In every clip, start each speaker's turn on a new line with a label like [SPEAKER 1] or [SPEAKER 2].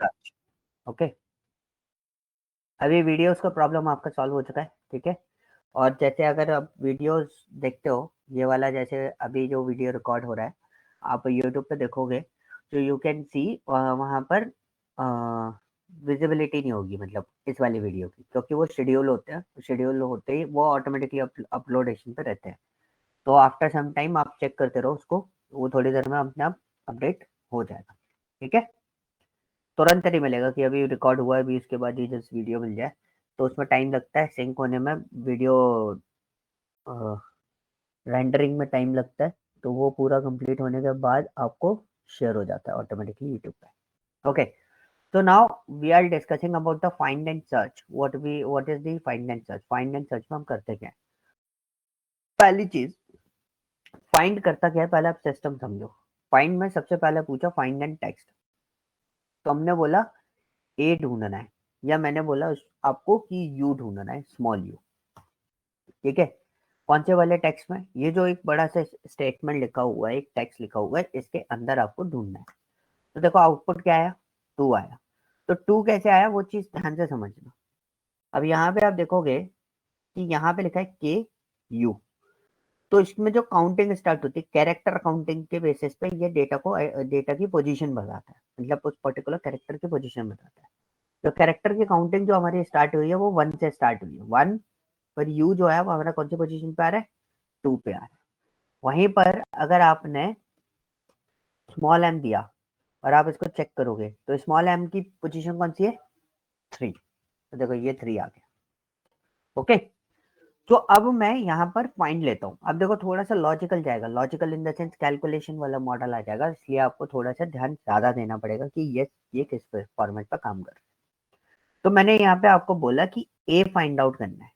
[SPEAKER 1] Search. Okay, अभी videos का problem आपका सॉल्व हो चुका है, ठीक है। और जैसे अगर आप वीडियोस देखते हो, ये वाला जैसे अभी जो वीडियो रिकॉर्ड हो रहा है, आप यूट्यूब पे देखोगे तो यू कैन सी वहाँ पर विजिबिलिटी नहीं होगी, मतलब इस वाली वीडियो की, क्योंकि वो शेड्यूल होते हैं, शेड्यूल होते ही वो ऑटोमेटिकली अपलोडेशन पे रहते हैं। तो आफ्टर सम टाइम आप चेक करते रहो उसको, वो थोड़ी देर में अपने आप अपडेट हो जाएगा, ठीक है। तुरंत नहीं मिलेगा कि अभी रिकॉर्ड हुआ है, अभी इसके बाद ही जस्ट वीडियो मिल जाए, तो उसमें टाइम लगता है सिंक होने में, वीडियो रेंडरिंग में टाइम लगता है, तो वो पूरा कंप्लीट होने के बाद आपको शेयर हो जाता है ऑटोमेटिकली यूट्यूब पे। Okay, so now we are discussing about the find and search. What is the find and search? Find and search में हम करते क्या है? पहली चीज, फाइंड करता क्या है, पहले आप सिस्टम समझो। फाइंड में सबसे पहले पूछा फाइंड एंड टेक्स्ट, तो हमने बोला ए ढूंढना है, या मैंने बोला आपको कि यू ढूंढना है, स्मॉल यू, ठीक है। कौन से वाले टेक्स्ट में? ये जो एक बड़ा सा स्टेटमेंट लिखा हुआ है, एक टेक्स्ट लिखा हुआ है, इसके अंदर आपको ढूंढना है। तो देखो आउटपुट क्या आया, टू आया। तो टू कैसे आया वो चीज ध्यान से समझना। अब यहाँ पे आप देखोगे कि यहाँ पे लिखा है के यू, तो इसमें जो काउंटिंग स्टार्ट होती है कैरेक्टर काउंटिंग के बेसिस पे, ये डेटा की पोजीशन बताता है, मतलब उस पर्टिकुलर कैरेक्टर की पोजीशन बताता है। तो कैरेक्टर की काउंटिंग जो हमारी स्टार्ट हुई है वो वन से स्टार्ट हुई है, वन पर यू जो है वो हमारा कौन सी पोजीशन पे आ रहा है, टू पे आ रहा है। वहीं पर अगर आपने स्मॉल एम दिया और आप इसको चेक करोगे तो स्मॉल एम की पोजीशन कौन सी है, थ्री। तो देखो ये थ्री आ गया। ओके, तो अब मैं यहाँ पर फाइंड लेता हूँ। अब देखो थोड़ा सा लॉजिकल जाएगा, logical in the sense calculation वाला मॉडल आ जाएगा, इसलिए आपको थोड़ा सा ध्यान ज्यादा देना पड़ेगा कि ये किस फॉर्मेट पर काम कर रहा है। तो मैंने यहाँ पे आपको बोला कि ए फाइंड आउट करना है,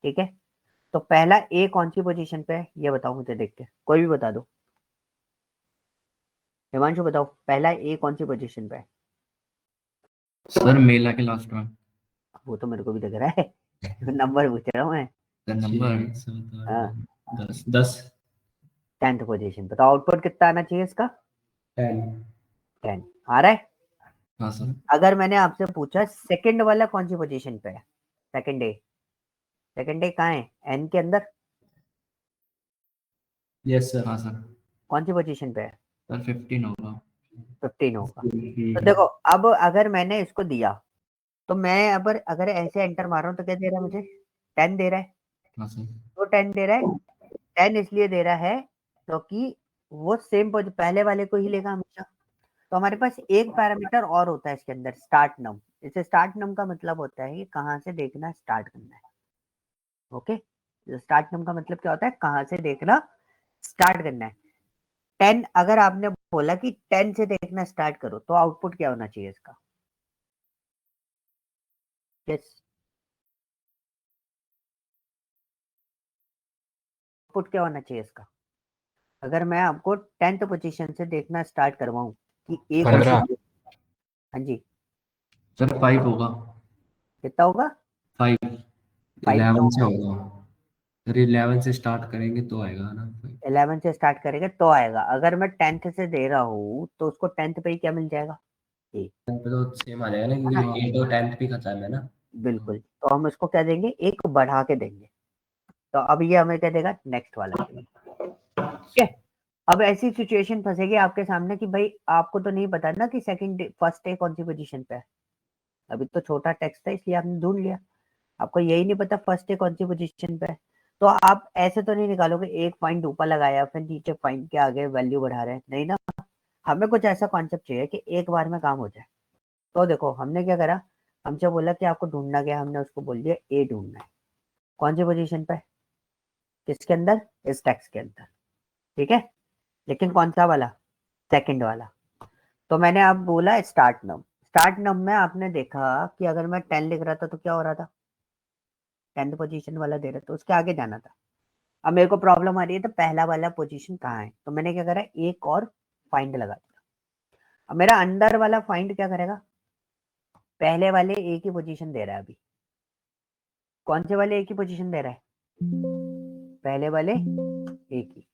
[SPEAKER 1] ठीक है। तो पहला ए कौन सी पोजीशन पे है ये बताओ मुझे, देख के कोई भी बता दो। हिमांशु बताओ पहला ए कौन सी पोजीशन पे है।
[SPEAKER 2] सर मेला के लास्ट में।
[SPEAKER 1] वो तो मेरे को भी दिख रहा है नंबर पूछ रहा हूँ मैं।
[SPEAKER 2] नंबर
[SPEAKER 1] हाँ,
[SPEAKER 2] 10 10।
[SPEAKER 1] 10th पोजीशन पे। तो आउटपुट कितना आना चाहिए इसका,
[SPEAKER 2] 10।
[SPEAKER 1] 10 आ रहा है।
[SPEAKER 2] हाँ सर।
[SPEAKER 1] अगर मैंने आपसे पूछा सेकंड वाला कौन सी पोजीशन पे है, सेकंड ए, सेकंड ए कहाँ है, एन के अंदर,
[SPEAKER 2] यस सर। हाँ सर।
[SPEAKER 1] कौन सी पोजीशन पे है,
[SPEAKER 2] सर 15 होगा।
[SPEAKER 1] 15 होगा। तो देखो अब अगर मैंने इसको दिया, तो मैं अगर अगर ऐसे एंटर मार रहा हूँ तो क्या दे रहा है मुझे, 10 दे रहा है।
[SPEAKER 2] हाँ सर।
[SPEAKER 1] तो 10 दे रहा है, 10 इसलिए दे रहा है क्योंकि वो सेम पहले वाले को ही लेगा हमेशा। तो हमारे पास एक पैरामीटर और होता है इसके अंदर, स्टार्ट नम। इसे स्टार्ट नम का मतलब होता है कि कहाँ से देखना स्टार्ट करना है। ओके, स्टार्ट नम का मतलब क्या होता है, कहाँ से देखना स्टार्ट करना है। 10 अगर आपने बोला कि 10 से देखना स्टार्ट करो, तो आउटपुट क्या होना चाहिए इसका, यस, आउटपुट क्या होना चाहिए इसका। अगर मैं आपको 10th पोजीशन से देखना स्टार्ट करवाऊं कि ए कौन सी,
[SPEAKER 2] 15।
[SPEAKER 1] हाँ जी,
[SPEAKER 2] सर 5 होगा।
[SPEAKER 1] कितना होगा,
[SPEAKER 2] 5।
[SPEAKER 1] 5
[SPEAKER 2] 11
[SPEAKER 1] होगा।
[SPEAKER 2] से होगा। सर 11 से स्टार्ट करेंगे तो आएगा ना 5।
[SPEAKER 1] 11 से स्टार्ट करेंगे तो आएगा। अगर मैं 10th से दे रहा हूँ तो उसको 10th पे ही क्या मिल जाएगा, ए,
[SPEAKER 2] तो सेम आ जाएगा ना,
[SPEAKER 1] है ना।
[SPEAKER 2] क्योंकि 8 और 10 भी खत्म है ना।
[SPEAKER 1] बिल्कुल, तो हम इसको क्या देंगे, एक बढ़ा के देंगे। तो अब ये हमें क्या देगा, नेक्स्ट वाला देगा, ठीक है। अब ऐसी सिचुएशन फंसेगी आपके सामने कि भाई आपको तो नहीं पता ना कि सेकंड फर्स्ट ए कौन सी पोजीशन पे है, अभी तो छोटा टेक्स्ट था इसलिए आपने ढूंढ लिया। आपको यही नहीं पता फर्स्ट ए कौन सी पोजीशन पे है, तो आप ऐसे तो नहीं निकालोगे एक पॉइंट ऊपर लगाया फिर नीचे पॉइंट के आगे वैल्यू बढ़ा रहे हैं, नहीं ना। हमें कुछ ऐसा कॉन्सेप्ट चाहिए कि एक बार में काम हो जाए। तो देखो हमने क्या करा, हमसे बोला कि आपको ढूंढना क्या, हमने उसको बोल दिया ए ढूंढना है, कौन सी पोजीशन पे, किसके अंदर, इस टेक्स्ट के अंदर, ठीक है। लेकिन कौन सा वाला, सेकंड वाला। तो मैंने अब बोला स्टार्ट नम। स्टार्ट नम में आपने देखा कि अगर मैं 10 लिख रहा था तो क्या हो रहा था, 10th पोजीशन वाला दे रहा था, उसके आगे जाना था। अब मेरे को प्रॉब्लम आ रही है तो पहला वाला पोजीशन कहाँ है, तो मैंने क्या करा, एक और फाइंड लगा दिया। अब मेरा अंडर वाला फाइंड क्या करेगा, पहले वाले ए की पोजीशन दे रहा है अभी, कौन से वाले ए की पोजीशन दे रहा है, पहले वाले ए की।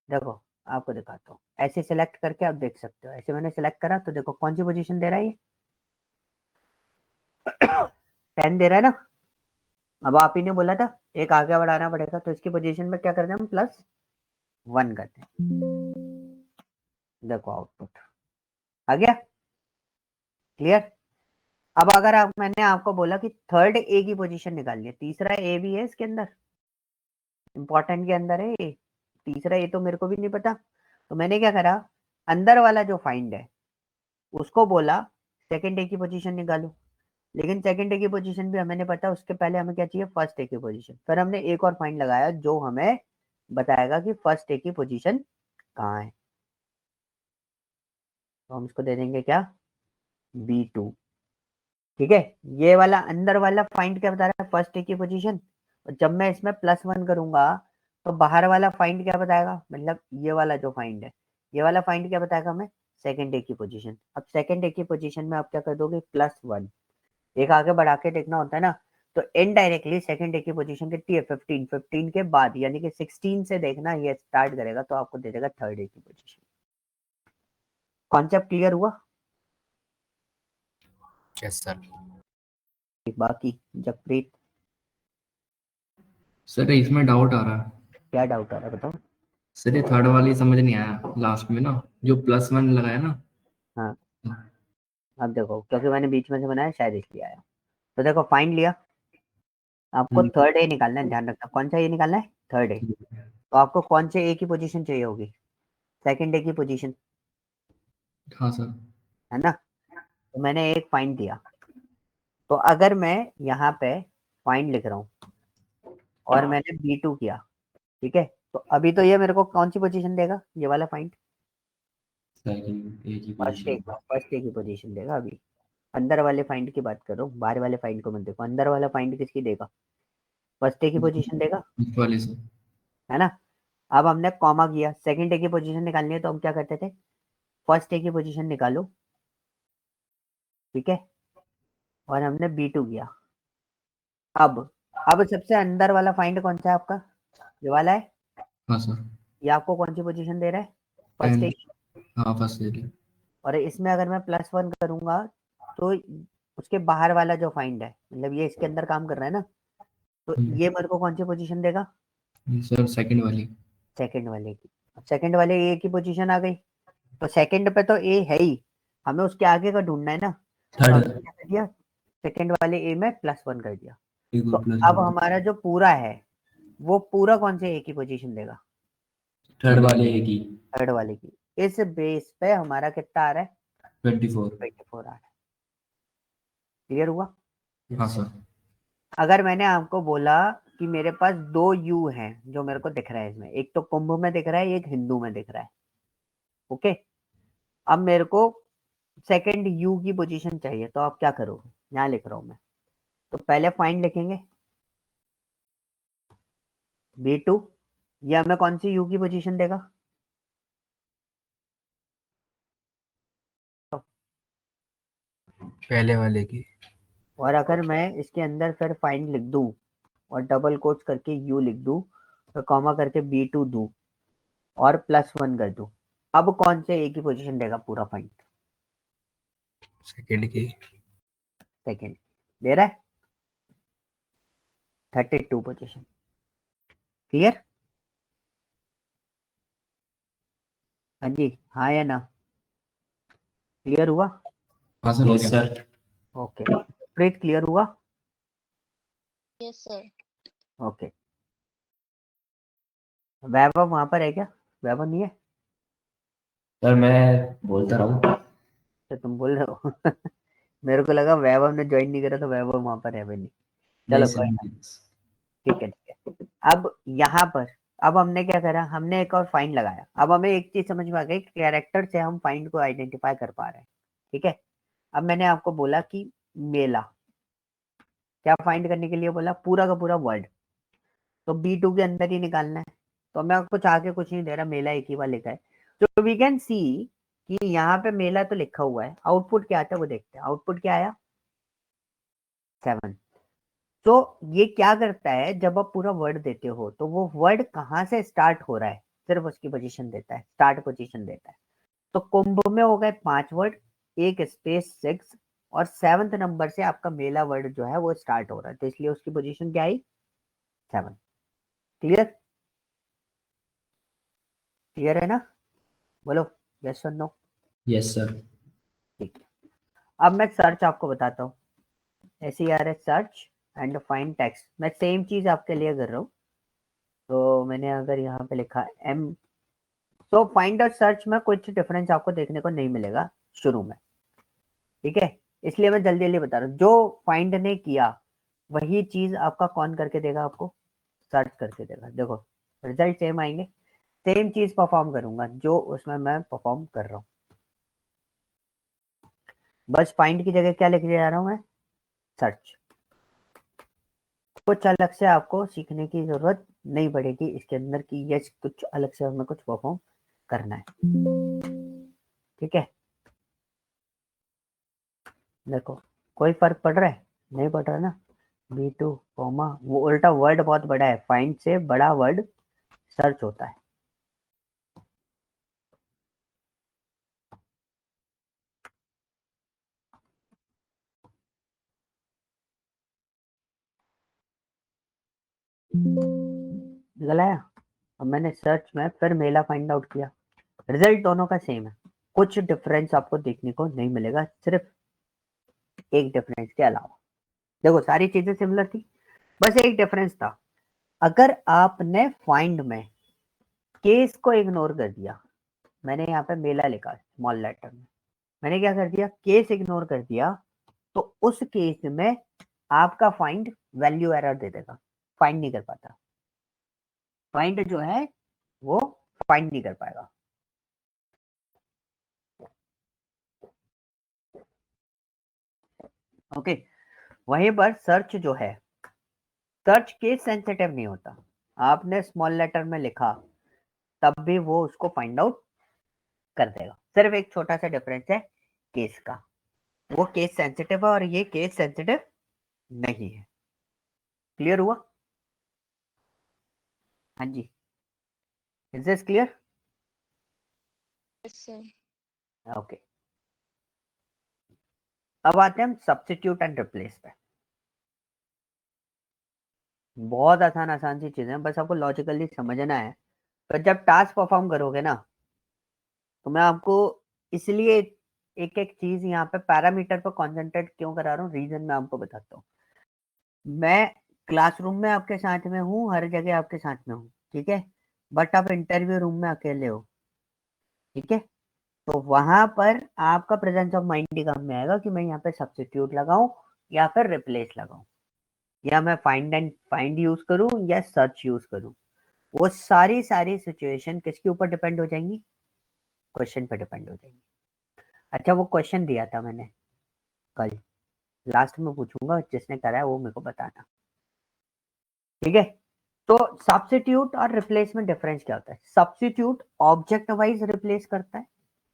[SPEAKER 1] देखो आपको दिखाता हूँ, ऐसे सिलेक्ट करके आप देख सकते हो, ऐसे मैंने सिलेक्ट करा तो देखो कौन सी पोजीशन दे रहा है ये, 10 दे रहा है ना। अब आप ही ने बोला था एक आगे बढ़ाना पड़ेगा, तो इसकी पोजीशन में क्या करते हैं हम, +1 करते हैं। देखो आउटपुट आ गया, क्लियर। अब अगर मैंने आपको बोला कि थर्ड ए की पोजीशन निकालनी है, तीसरा ए भी है इसके अंदर, इंपॉर्टेंट के अंदर है ए, तीसरा ए तो मेरे को भी नहीं पता, तो मैंने क्या करा, अंदर वाला जो फाइंड है उसको बोला सेकंड ए की पोजीशन निकालो। लेकिन सेकंड ए की पोजीशन भी हमें नहीं पता, उसके पहले हमें क्या चाहिए, फर्स्ट ए की पोजीशन। फिर हमने एक और फाइंड लगाया जो हमें बताएगा कि फर्स्ट ए की पोजीशन कहाँ है, तो हम इसको दे देंगे क्या, B2। ठीक है, ये वाला अंदर वाला फाइंड क्या बता रहा है, फर्स्ट ए की पोजीशन। और जब मैं इसमें +1 करूंगा तो बाहर वाला फाइंड क्या बताएगा, मतलब ये वाला जो फाइंड है, ये वाला फाइंड क्या बताएगा हमें, सेकंड ए की पोजीशन। अब सेकंड ए की पोजीशन में आप क्या कर दोगे, +1, एक आगे बढ़ा के देखना होता है ना, तो इनडायरेक्टली सेकंड ए की पोजीशन कितनी है, 15, 15 के बाद यानी कि 16 से देखना ये स्टार्ट करेगा, तो आपको दे देगा थर्ड ए की पोजीशन। कॉन्सेप्ट क्लियर हुआ।
[SPEAKER 3] Yes sir.
[SPEAKER 1] बाकी जगप्रीत,
[SPEAKER 2] सर इसमें डाउट आ रहा है।
[SPEAKER 1] क्या डाउट आ रहा है बताओ।
[SPEAKER 2] सर ये थर्ड वाली समझ नहीं आया लास्ट में ना, जो +1 लगाया ना।
[SPEAKER 1] हाँ, अब देखो क्योंकि मैंने बीच में से बनाया शायद इसलिए आया। तो देखो फाइंड लिया, आपको थर्ड ए निकालना है, ध्यान रखना कौन सा ए निकालना है, थर्ड ए। तो आपको कौन से ए की पोजीशन चाहिए होगी, सेकंड ए की पोजीशन,
[SPEAKER 2] हाँ सर।
[SPEAKER 1] है ना। तो मैंने एक फाइंड दिया, तो अगर मैं यहाँ पे फाइंड लिख रहा हूँ और मैंने B2 किया, ठीक है, तो अभी तो ये मेरे को कौन सी पोजीशन देगा, ये वाला फाइंड
[SPEAKER 2] सेकंड ए की
[SPEAKER 1] first A,
[SPEAKER 2] position.
[SPEAKER 1] First A की पोजीशन देगा। अभी अंदर वाले फाइंड की बात कर रहा हूँ, बाहर वाले फाइंड को मत देखो, अंदर वाला फाइंड किसकी देगा, फर्स्ट ए की पोजीशन देगा,
[SPEAKER 2] इस वाले से।
[SPEAKER 1] है ना। अब हमने कॉमा किया, सेकंड ए की पोजीशन निकालनी है, तो हम क्या करते थे, फर्स्ट ए की पोजीशन निकालो, ठीक है, और हमने B2 किया। अब सबसे अंदर वाला फाइंड कौन सा है आपका, ये वाला है।
[SPEAKER 2] हाँ सर।
[SPEAKER 1] ये आपको कौन सी पोजीशन दे रहा है, फर्स्ट ए।
[SPEAKER 2] 10। हाँ फर्स्ट ए।
[SPEAKER 1] और इसमें अगर मैं +1 करूंगा तो उसके बाहर वाला जो फाइंड है, मतलब ये इसके अंदर काम कर रहा है ना, तो ये मेरे को कौन सी पोजीशन देगा,
[SPEAKER 2] सर सेकंड वाली।
[SPEAKER 1] सेकंड वाले की। सेकंड वाले ए की पोजीशन आ गई, तो सेकंड पे तो ए है ही, हमें उसके आगे का ढूंढना है ना। तो हमने
[SPEAKER 2] थर्ड।
[SPEAKER 1] क्या कर दिया, सेकंड वाले ए में +1 कर दिया।
[SPEAKER 2] एक
[SPEAKER 1] तो
[SPEAKER 2] और प्लस
[SPEAKER 1] अब हमारा जो पूरा है वो पूरा कौन से ए की पोजीशन देगा,
[SPEAKER 2] थर्ड वाले ए की।
[SPEAKER 1] थर्ड वाले की। इस बेस पे हमारा कितना आ रहा है,
[SPEAKER 2] 24।
[SPEAKER 1] 24 आ रहा है। क्लियर हुआ।
[SPEAKER 2] हाँ सर।
[SPEAKER 1] अगर मैंने आपको बोला कि मेरे पास 2 यू हैं जो मेरे को दिख रहा है इसमें, एक तो कुंभ में दिख रहा है, एक हिंदू में दिख रहा है, ओके। अब मेरे को सेकंड यू की पोजीशन चाहिए, तो आप क्या करोगे, यहाँ लिख रहा हूं मैं, तो पहले फाइंड लिखेंगे B2, ये हमें कौन सी यू की पोजीशन देगा,
[SPEAKER 3] पहले वाले की।
[SPEAKER 1] और अगर मैं इसके अंदर फिर फाइंड लिख दूं और डबल कोट्स करके यू लिख दूं, तो कॉमा करके B2 दूं और +1 कर दूं, अब कौन से ए की पोजीशन देगा पूरा फाइंड,
[SPEAKER 3] सेकंड की।
[SPEAKER 1] सेकंड दे रहा है, 32 पोजीशन। क्लियर, हाँ जी, हाँ या ना, क्लियर हुआ।
[SPEAKER 2] हाँ सर हो
[SPEAKER 4] यस
[SPEAKER 2] गया।
[SPEAKER 4] सर।
[SPEAKER 1] ओके, प्रीत क्लियर हुआ।
[SPEAKER 5] Yes sir.
[SPEAKER 1] ओके, वैभव वहां पर है क्या, वैभव नहीं है,
[SPEAKER 4] सर मैं बोलता रहा हूँ।
[SPEAKER 1] तो तुम बोल रहे हो मेरे को लगा वैभव ने ज्वाइन नहीं करा तो वैभव वहां पर है भी नहीं।
[SPEAKER 4] नहीं
[SPEAKER 1] चलो
[SPEAKER 4] सर
[SPEAKER 1] कोई ना,
[SPEAKER 4] नहीं।
[SPEAKER 1] ठीक है ठीक है। अब यहाँ पर अब हमने क्या करा, हमने एक और फाइंड लगाया। अब हमें एक चीज समझ में आ गई, कैरेक्टर से हम फाइंड को आइडेंटिफाई कर पा रहे हैं, ठीक है। अब मैंने आपको बोला कि मेला, क्या फाइंड करने के लिए बोला, पूरा का पूरा वर्ड, तो B2 के अंदर ही निकालना है। तो मैं कुछ आगे कुछ नहीं दे रहा, मेला एक ही बार लिखा है। तो वी कैन सी कि यहाँ पे मेला तो लिखा हुआ है, आउटपुट क्या आता है वो देखते हैं। आउटपुट क्या आया, 7। तो ये क्या करता है, जब आप पूरा वर्ड देते हो तो वो वर्ड कहाँ से स्टार्ट हो रहा है सिर्फ उसकी पोजीशन देता है, स्टार्ट पोजीशन देता है। तो कुंभ में हो गए 5 वर्ड, एक स्पेस 6 और 7th नंबर से आपका मेला वर्ड जो है वो स्टार्ट हो रहा है, तो इसलिए उसकी पोजीशन क्या आई 7। क्लियर? क्लियर है ना? बोलो यस और नो।
[SPEAKER 4] Yes sir.
[SPEAKER 1] ठीक है, अब मैं सर्च आपको बताता हूँ, SERH search and find text. मैं सेम चीज आपके लिए कर रहा हूँ। तो मैंने अगर यहाँ पे लिखा M, तो फाइंड और सर्च में कुछ डिफरेंस आपको देखने को नहीं मिलेगा शुरू में, ठीक है, इसलिए मैं जल्दी जल्दी बता रहा हूँ। जो फाइंड ने किया वही चीज आपका कौन करके देगा, आपको सर्च करके देगा। देखो रिजल्ट सेम आएंगे, सेम चीज परफॉर्म करूंगा जो उसमें मैं परफॉर्म कर रहा हूँ। बस फाइंड की जगह क्या लिख जा रहा हूँ मैं, सर्च। कुछ अलग से आपको सीखने की जरूरत नहीं पड़ेगी इसके अंदर की यस कुछ अलग से हमें कुछ परफॉर्म करना है, ठीक है। देखो कोई फर्क पड़ रहा है? नहीं पड़ रहा ना। B2 कॉमा, वो उल्टा वर्ड बहुत बड़ा है, फाइंड से बड़ा वर्ड सर्च होता है। गलाया। अब मैंने सर्च में फिर मेला फाइंड आउट किया, रिजल्ट दोनों का सेम है, कुछ डिफरेंस आपको देखने को नहीं मिलेगा, सिर्फ एक डिफरेंस के अलावा। देखो सारी चीजें सिमिलर थी, बस एक डिफरेंस था। अगर आपने फाइंड में केस को इग्नोर कर दिया, मैंने यहाँ पे मेला लिखा स्मॉल लेटर में, मैंने क्या कर दिया, केस इग्नोर कर दिया, तो उस केस में आपका फाइंड वैल्यू एरर दे देगा, फाइंड नहीं कर पाता। फाइंड जो है वो फाइंड नहीं कर पाएगा। ओके, वहीं पर सर्च जो है, सर्च केस सेंसिटिव नहीं होता। आपने स्मॉल लेटर में लिखा तब भी वो उसको फाइंड आउट कर देगा, सिर्फ एक छोटा सा डिफरेंस है केस का, वो केस सेंसिटिव है और ये केस सेंसिटिव नहीं है। क्लियर हुआ? हाँ जी, is this clear?
[SPEAKER 5] Yes, sir.
[SPEAKER 1] Okay, अब आते हैं हम सब्स्टिट्यूट एंड रिप्लेस पे। बहुत आसान आसान सी चीजें हैं, बस आपको लॉजिकली समझना है। तो जब टास्क परफॉर्म करोगे ना, तो मैं आपको इसलिए एक एक चीज यहाँ पे पैरामीटर पर कॉन्सेंट्रेट क्यों करा रहा हूँ, रीजन मैं आपको बताता हूँ। मैं क्लासरूम में आपके साथ में हूँ, हर जगह आपके साथ में हूँ, ठीक है, बट आप इंटरव्यू रूम में अकेले हो, ठीक है। तो वहां पर आपका प्रेजेंस ऑफ माइंड ही काम में आएगा कि मैं यहाँ पे सब्स्टिट्यूट लगाऊं या फिर रिप्लेस लगाऊं, या मैं फाइंड एंड फाइंड यूज करूं या सर्च यूज करूं। वो सारी सारी सिचुएशन किसके ऊपर डिपेंड हो जाएंगी, क्वेश्चन पे डिपेंड हो जाएंगी। अच्छा वो क्वेश्चन दिया था मैंने कल, लास्ट में पूछूंगा, जिसने करा है वो मेरे को बताना, ठीक है। तो सब्स्टिट्यूट और रिप्लेस में डिफरेंस क्या होता है? सब्स्टिट्यूट ऑब्जेक्ट वाइज रिप्लेस करता है,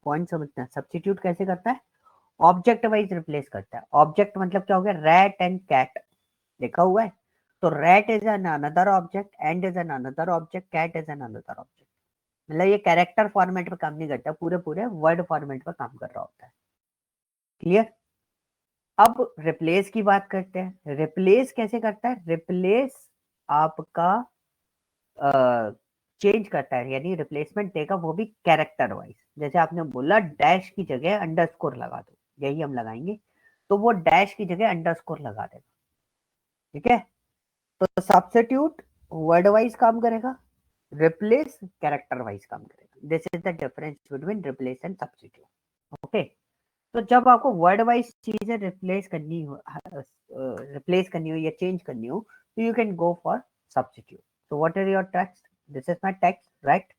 [SPEAKER 1] पॉइंट समझना है, सब्स्टिट्यूट कैसे करता है, ऑब्जेक्ट वाइज रिप्लेस करता है। ऑब्जेक्ट मतलब क्या हो गया, रैट एंड कैट लिखा हुआ है, तो rat is an another object, and is an another object, cat is an another object. मतलब ये कैरेक्टर फॉर्मेट पे काम नहीं करता, पूरे पूरे वर्ड फॉर्मेट पे काम कर रहा होता है। क्लियर? अब रिप्लेस की बात करते हैं। रिप्लेस कैसे करता है? रिप्लेस आपका चेंज करता है, यानी रिप्लेसमेंट देगा वो भी कैरेक्टर वाइज। जैसे आपने बोला डैश की जगह अंडरस्कोर लगा दो, यही हम लगाएंगे, तो वो डैश की जगह अंडरस्कोर लगा देगा, ठीक है। तो सब्स्टिट्यूट वर्ड वाइज काम करेगा, रिप्लेस कैरेक्टर वाइज काम करेगा। This is the difference between replace and substitute. Okay, तो जब आपको वर्ड वाइज चीजें रिप्लेस करनी हो या चेंज करनी हो, तो you can go for substitute. तो what is your text, this is my text, right.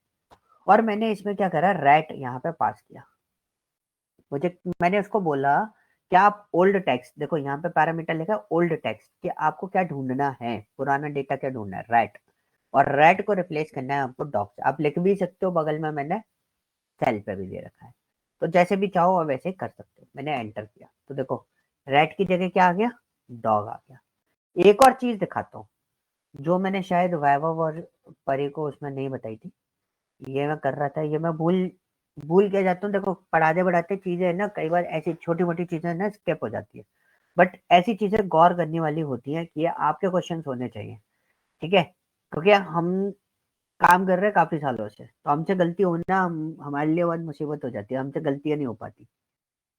[SPEAKER 1] और मैंने इसमें क्या करा, रैट यहाँ पे पास किया। मुझे, मैंने उसको बोला कि आप ओल्ड टेक्स्ट, देखो यहाँ पे पैरामीटर लिखा है ओल्ड टेक्स्ट, कि आपको क्या ढूंढना है, पुराना डेटा क्या ढूंढना है, रैट। और रैट को रिप्लेस करना है आपको डॉग से। आप लिख भी सकते हो, बगल में मैंने सेल पे भी दे रखा है, तो जैसे भी चाहो और वैसे कर सकते हो। मैंने एंटर किया तो देखो रैट की जगह क्या आ गया, डॉग आ गया। एक और चीज दिखाता हूँ जो मैंने शायद वैभव और परी को उसमें नहीं बताई थी, ये मैं कर रहा था, ये मैं भूल भूल के जाता हूँ। देखो पढ़ाते पढ़ाते चीजें है ना, कई बार ऐसी छोटी मोटी चीजें ना स्किप हो जाती है, बट ऐसी चीजें गौर करने वाली होती है कि ये आपके क्वेश्चंस होने चाहिए, ठीक है? क्योंकि हम काम कर रहे हैं काफी सालों से, तो हमसे गलती होना हमारे लिए बहुत मुसीबत हो जाती है, हमसे गलतियां नहीं हो पाती,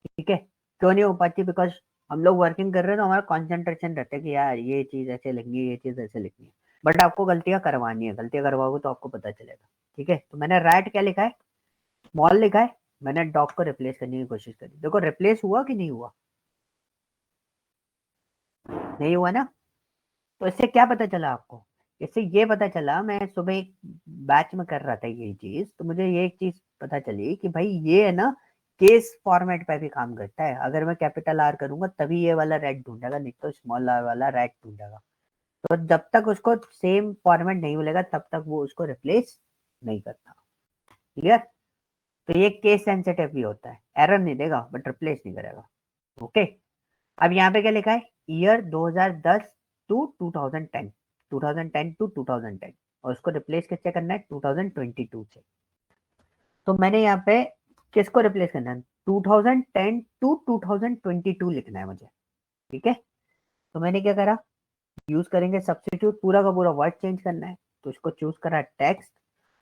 [SPEAKER 1] ठीक है? क्यों नहीं हो पाती? बिकॉज हम लोग वर्किंग कर रहे हैं तो हमारा कॉन्सेंट्रेशन रहता है कि यार ये चीज ऐसे लिखनी है, ये चीज ऐसे लिखनी है, बट आपको गलतियां करवानी है, गलतियां करवाओगे तो आपको पता चलेगा, ठीक है? तो मैंने रैट क्या लिखा है, स्मॉल लिखा है, मैंने डॉग को रिप्लेस करने की कोशिश करी, देखो रिप्लेस हुआ कि नहीं हुआ? नहीं हुआ ना? तो इससे क्या पता चला आपको? इससे ये पता चला, मैं सुबह एक बैच में कर रहा था ये चीज, तो मुझे ये एक चीज पता चली कि भाई ये है ना केस फॉर्मेट पे भी काम करता है। अगर मैं कैपिटल आर करूंगा तभी ये वाला रेड ढूंढेगा, नहीं तो स्मॉल आर वाला रेड ढूंढेगा। तो जब तक उसको सेम फॉर्मेट नहीं मिलेगा तब तक वो उसको रिप्लेस नहीं करता। क्लियर? तो ये केस सेंसिटिव भी होता है, एरर नहीं देगा बट रिप्लेस नहीं करेगा। ओके, अब यहाँ पे क्या लिखा है, ईयर 2010 टू 2010, 2010 टू 2010, और उसको रिप्लेस किससे करना है, 2022 से। तो मैंने यहाँ पे किसको रिप्लेस करना है, 2010 टू 2022 लिखना है मुझे, ठीक है? तो मैंने क्या करा, यूज करेंगे सब्स्टिट्यूट, पूरा का पूरा वर्ड चेंज करना है, तो इसको चूज करा टेक्स्ट,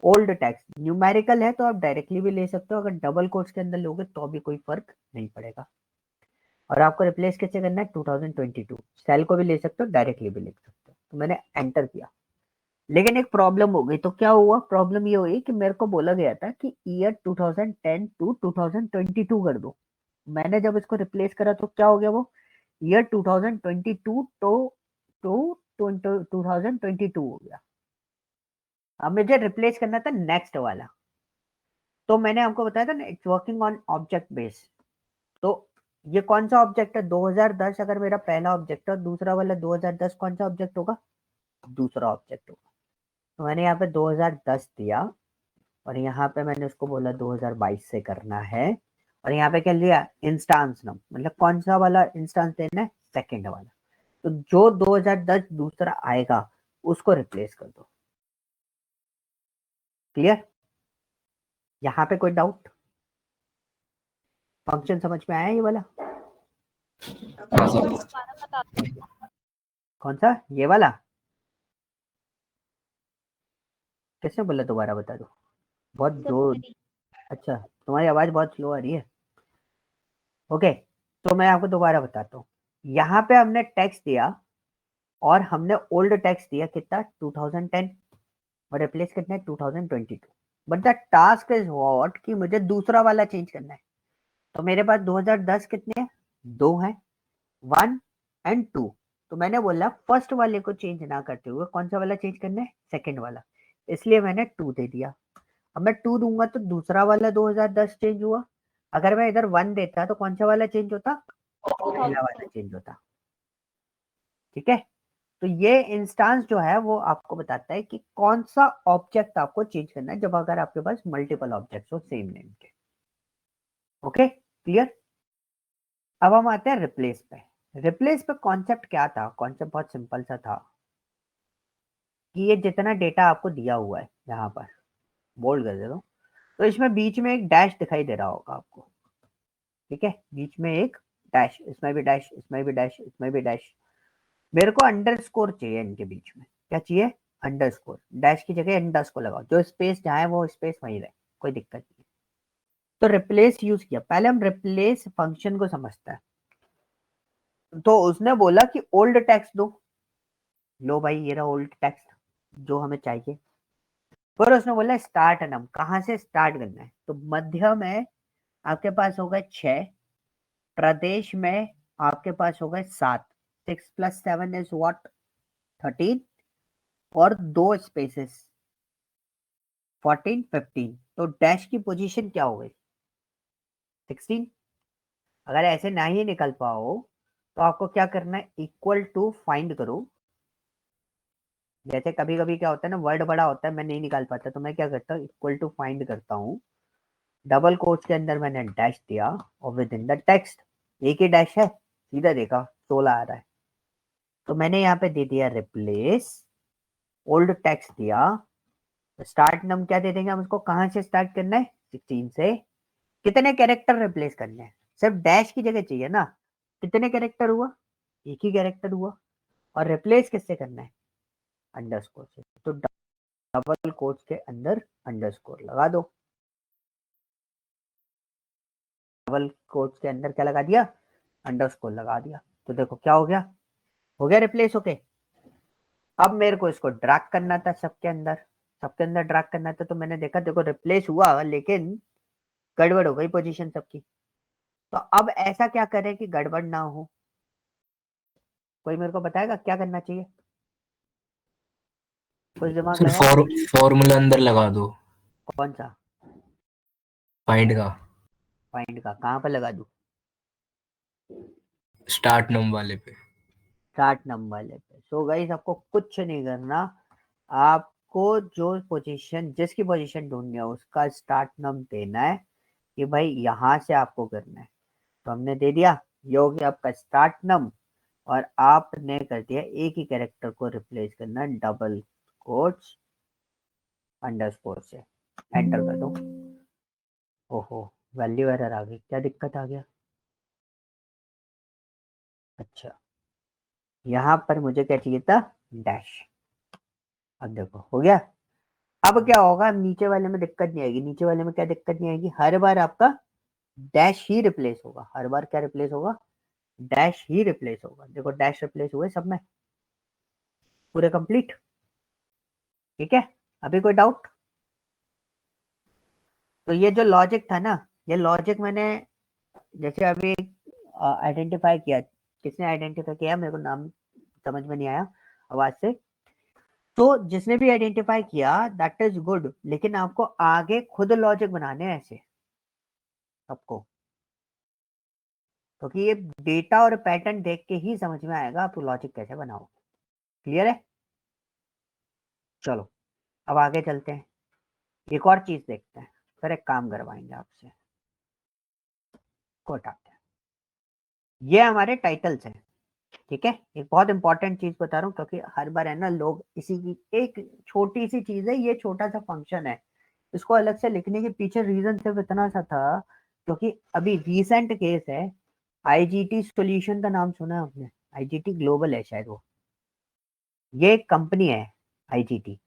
[SPEAKER 1] ओल्ड टेक्स्ट, न्यूमेरिकल है तो आप डायरेक्टली भी ले सकते हो, अगर डबल कोट्स के अंदर लोगे तो भी कोई फर्क नहीं पड़ेगा। और आपको रिप्लेस कैसे करना है, 2022, सेल को भी ले सकते हो, डायरेक्टली भी लिख सकते हो। तो मैंने एंटर किया, लेकिन एक प्रॉब्लम हो गई। तो क्या हुआ, प्रॉब्लम ये हुई कि मेरे को बोला गया था कि ईयर 2010 टू 2022 कर दो। मैंने जब इसको रिप्लेस करा तो क्या हो गया, वो ईयर 2022 टू 2022 हो गया। अब मुझे रिप्लेस करना था नेक्स्ट वाला, तो मैंने आपको बताया था ना it's working on object base. तो ये कौन सा ऑब्जेक्ट है, 2010 अगर मेरा पहला ऑब्जेक्ट है, और दूसरा वाला 2010 कौन सा ऑब्जेक्ट होगा, दूसरा ऑब्जेक्ट होगा। तो मैंने यहाँ पे 2010 दिया, और यहाँ पे मैंने उसको बोला 2022 से करना है, और यहाँ पे क्या लिया, इंस्टांस नाम, मतलब कौन सा वाला इंस्टांस देना है, सेकंड वाला। तो जो 2010 दूसरा आएगा उसको रिप्लेस कर दो। क्लियर? यहाँ पे कोई डाउट? फंक्शन समझ में आया ये वाला?
[SPEAKER 2] हाँ सर।
[SPEAKER 1] कौन सा, ये वाला? किसने बोला दोबारा बता दो, बहुत जोर। अच्छा, तुम्हारी आवाज बहुत स्लो आ रही है। ओके, तो मैं आपको दोबारा बताता हूँ। यहाँ पे हमने टेक्स्ट दिया और हमने ओल्ड टेक्स्ट दिया कितना, 2010, और रिप्लेस करना है 2022। But the task is what कि मुझे दूसरा वाला चेंज करना है। तो मेरे पास 2010 कितने हैं, दो हैं, 1 एंड 2। तो मैंने बोला फर्स्ट वाले को चेंज ना करते हुए कौन सा वाला चेंज करना है, सेकंड वाला, इसलिए मैंने 2 दे दिया। अब मैं 2 दूंगा तो दूसरा वाला 2010 चेंज हुआ। अगर मैं इधर 1 देता तो कौन सा वाला चेंज होता, पहला वाला चेंज होता। ठीक है? तो ये इंस्टांस जो है वो आपको बताता है कि कौन सा ऑब्जेक्ट आपको चेंज करना है, जब अगर आपके पास मल्टीपल ऑब्जेक्ट्स हो सेम नेम के। Okay, clear? अब हम आते हैं रिप्लेस पे। रिप्लेस पे कॉन्सेप्ट क्या था, कॉन्सेप्ट बहुत सिंपल सा था कि ये जितना डेटा आपको दिया हुआ है, यहाँ पर बोल्ड कर देता हूं, तो इसमें बीच में एक डैश दिखाई दे रहा होगा आपको, ठीक है? बीच में एक डैश, इसमें भी डैश, इसमें भी डैश, इसमें भी डैश। मेरे को अंडरस्कोर चाहिए इनके बीच में, क्या चाहिए, अंडरस्कोर। डैश की जगह अंडरस्कोर लगाओ, जो स्पेस जहाँ है वो स्पेस वहीं रहे, कोई दिक्कत नहीं। तो रिप्लेस यूज किया, पहले हम रिप्लेस फंक्शन को समझते हैं। तो उसने बोला कि ओल्ड टेक्स्ट दो, लो भाई ये रहा ओल्ड टेक्स्ट जो हमें चाहिए। फिर उसने बोला स्टार्ट नम, कहाँ से स्टार्ट करना है, तो मध्य में आपके पास होगा 6, प्रदेश में आपके पास होगा 7, 6 + 7 इज व्हाट, 13, और 2 स्पेसेस 14, 15। तो डैश की पोजीशन क्या हो गई, 16। अगर ऐसे ना ही निकल पाओ तो आपको क्या करना है, इक्वल टू फाइंड करो। जैसे कभी कभी क्या होता है ना, वर्ड बड़ा होता है मैं नहीं निकाल पाता, तो मैं क्या करता हूँ, इक्वल टू फाइंड करता हूँ, डबल कोट्स के अंदर मैंने डैश दिया, और विद इन द टेक्स्ट एक ही डैश है, सीधा देखा 16 आ रहा है। तो मैंने यहाँ पे दे दिया रिप्लेस, ओल्ड टेक्स्ट दिया, स्टार्ट नम क्या दे देंगे हम उसको, कहाँ से स्टार्ट करना है, 16 से कितने कैरेक्टर रिप्लेस करने हैं, सिर्फ डैश की जगह चाहिए ना, कितने कैरेक्टर हुआ, एक ही कैरेक्टर हुआ, और रिप्लेस किससे करना है, अंडरस्कोर से, तो डबल कोट्स के अंदर अंडरस्कोर लगा दो, डबल कोट्स के अंदर क्या लगा दिया, अंडरस्कोर लगा दिया, तो देखो क्या हो गया रिप्लेस होके। अब मेरे को इसको ड्रैग करना था सबके अंदर ड्रैग करना था, तो मैंने देखा देखो रिप्लेस हुआ लेकिन गड़बड़ हो गई पोजीशन सबकी। तो अब ऐसा क्या करें कि गड़बड़ ना हो, कोई मेरे को बताएगा क्या करना चाहिए, कुछ दिमाग
[SPEAKER 4] सर
[SPEAKER 1] लगाओ।
[SPEAKER 4] फॉर्मूला अंदर लगा दो,
[SPEAKER 1] कौन सा,
[SPEAKER 4] फाइंड का,
[SPEAKER 1] फाइंड का, कहाँ पर लगा दूं,
[SPEAKER 4] स्टार्ट नम वाले पे।
[SPEAKER 1] स्टार्ट नंबर वाले पे। सो गाइस आपको कुछ नहीं करना, आपको जो पोजीशन, जिसकी पोजीशन ढूंढनी है उसका स्टार्ट नम देना है कि भाई यहां से आपको करना है, तो हमने दे दिया, ये हो गया आपका स्टार्ट नम, और आपने कर दिया एक ही कैरेक्टर को रिप्लेस करना डबल कोट्स अंडरस्कोर से, एंटर कर दो। ओहो, वैल्यू एरर आ गई, क्या दिक्कत आ गया, अच्छा यहाँ पर मुझे क्या चाहिए था, डैश, अब देखो हो गया। अब क्या होगा, नीचे वाले में दिक्कत नहीं आएगी, नीचे वाले में क्या दिक्कत नहीं आएगी, हर बार आपका डैश ही रिप्लेस होगा, हर बार क्या रिप्लेस होगा, डैश ही रिप्लेस होगा, देखो डैश रिप्लेस हुए सब में, पूरे कंप्लीट, ठीक है। अभी कोई डाउट, तो ये जो लॉजिक था ना, ये लॉजिक मैंने जैसे अभी आइडेंटिफाई किया, किसने आइडेंटिफाई किया मेरे को नाम समझ में नहीं आया आवाज से, तो जिसने भी आइडेंटिफाई किया दैट इज गुड, लेकिन आपको आगे खुद लॉजिक बनाने हैं ऐसे सबको, क्योंकि ये डेटा और पैटर्न देख के ही समझ में आएगा आप लॉजिक कैसे बनाओ, क्लियर है। चलो अब आगे चलते हैं, एक और चीज देखते हैं, फिर एक काम करवाएंगे आपसे, को हटाते हैं, ये हमारे टाइटल्स हैं, ठीक है। एक बहुत इंपॉर्टेंट चीज बता रहा हूँ, क्योंकि हर बार है ना लोग इसी की, एक छोटी सी चीज है, ये छोटा सा फंक्शन है, इसको अलग से लिखने के पीछे रीजन सिर्फ इतना सा था, क्योंकि अभी रीसेंट केस है, आईजीटी सॉल्यूशन का नाम सुना है आपने, आईजीटी ग्लोबल है शायद वो, ये एक कंपनी है आईजीटी,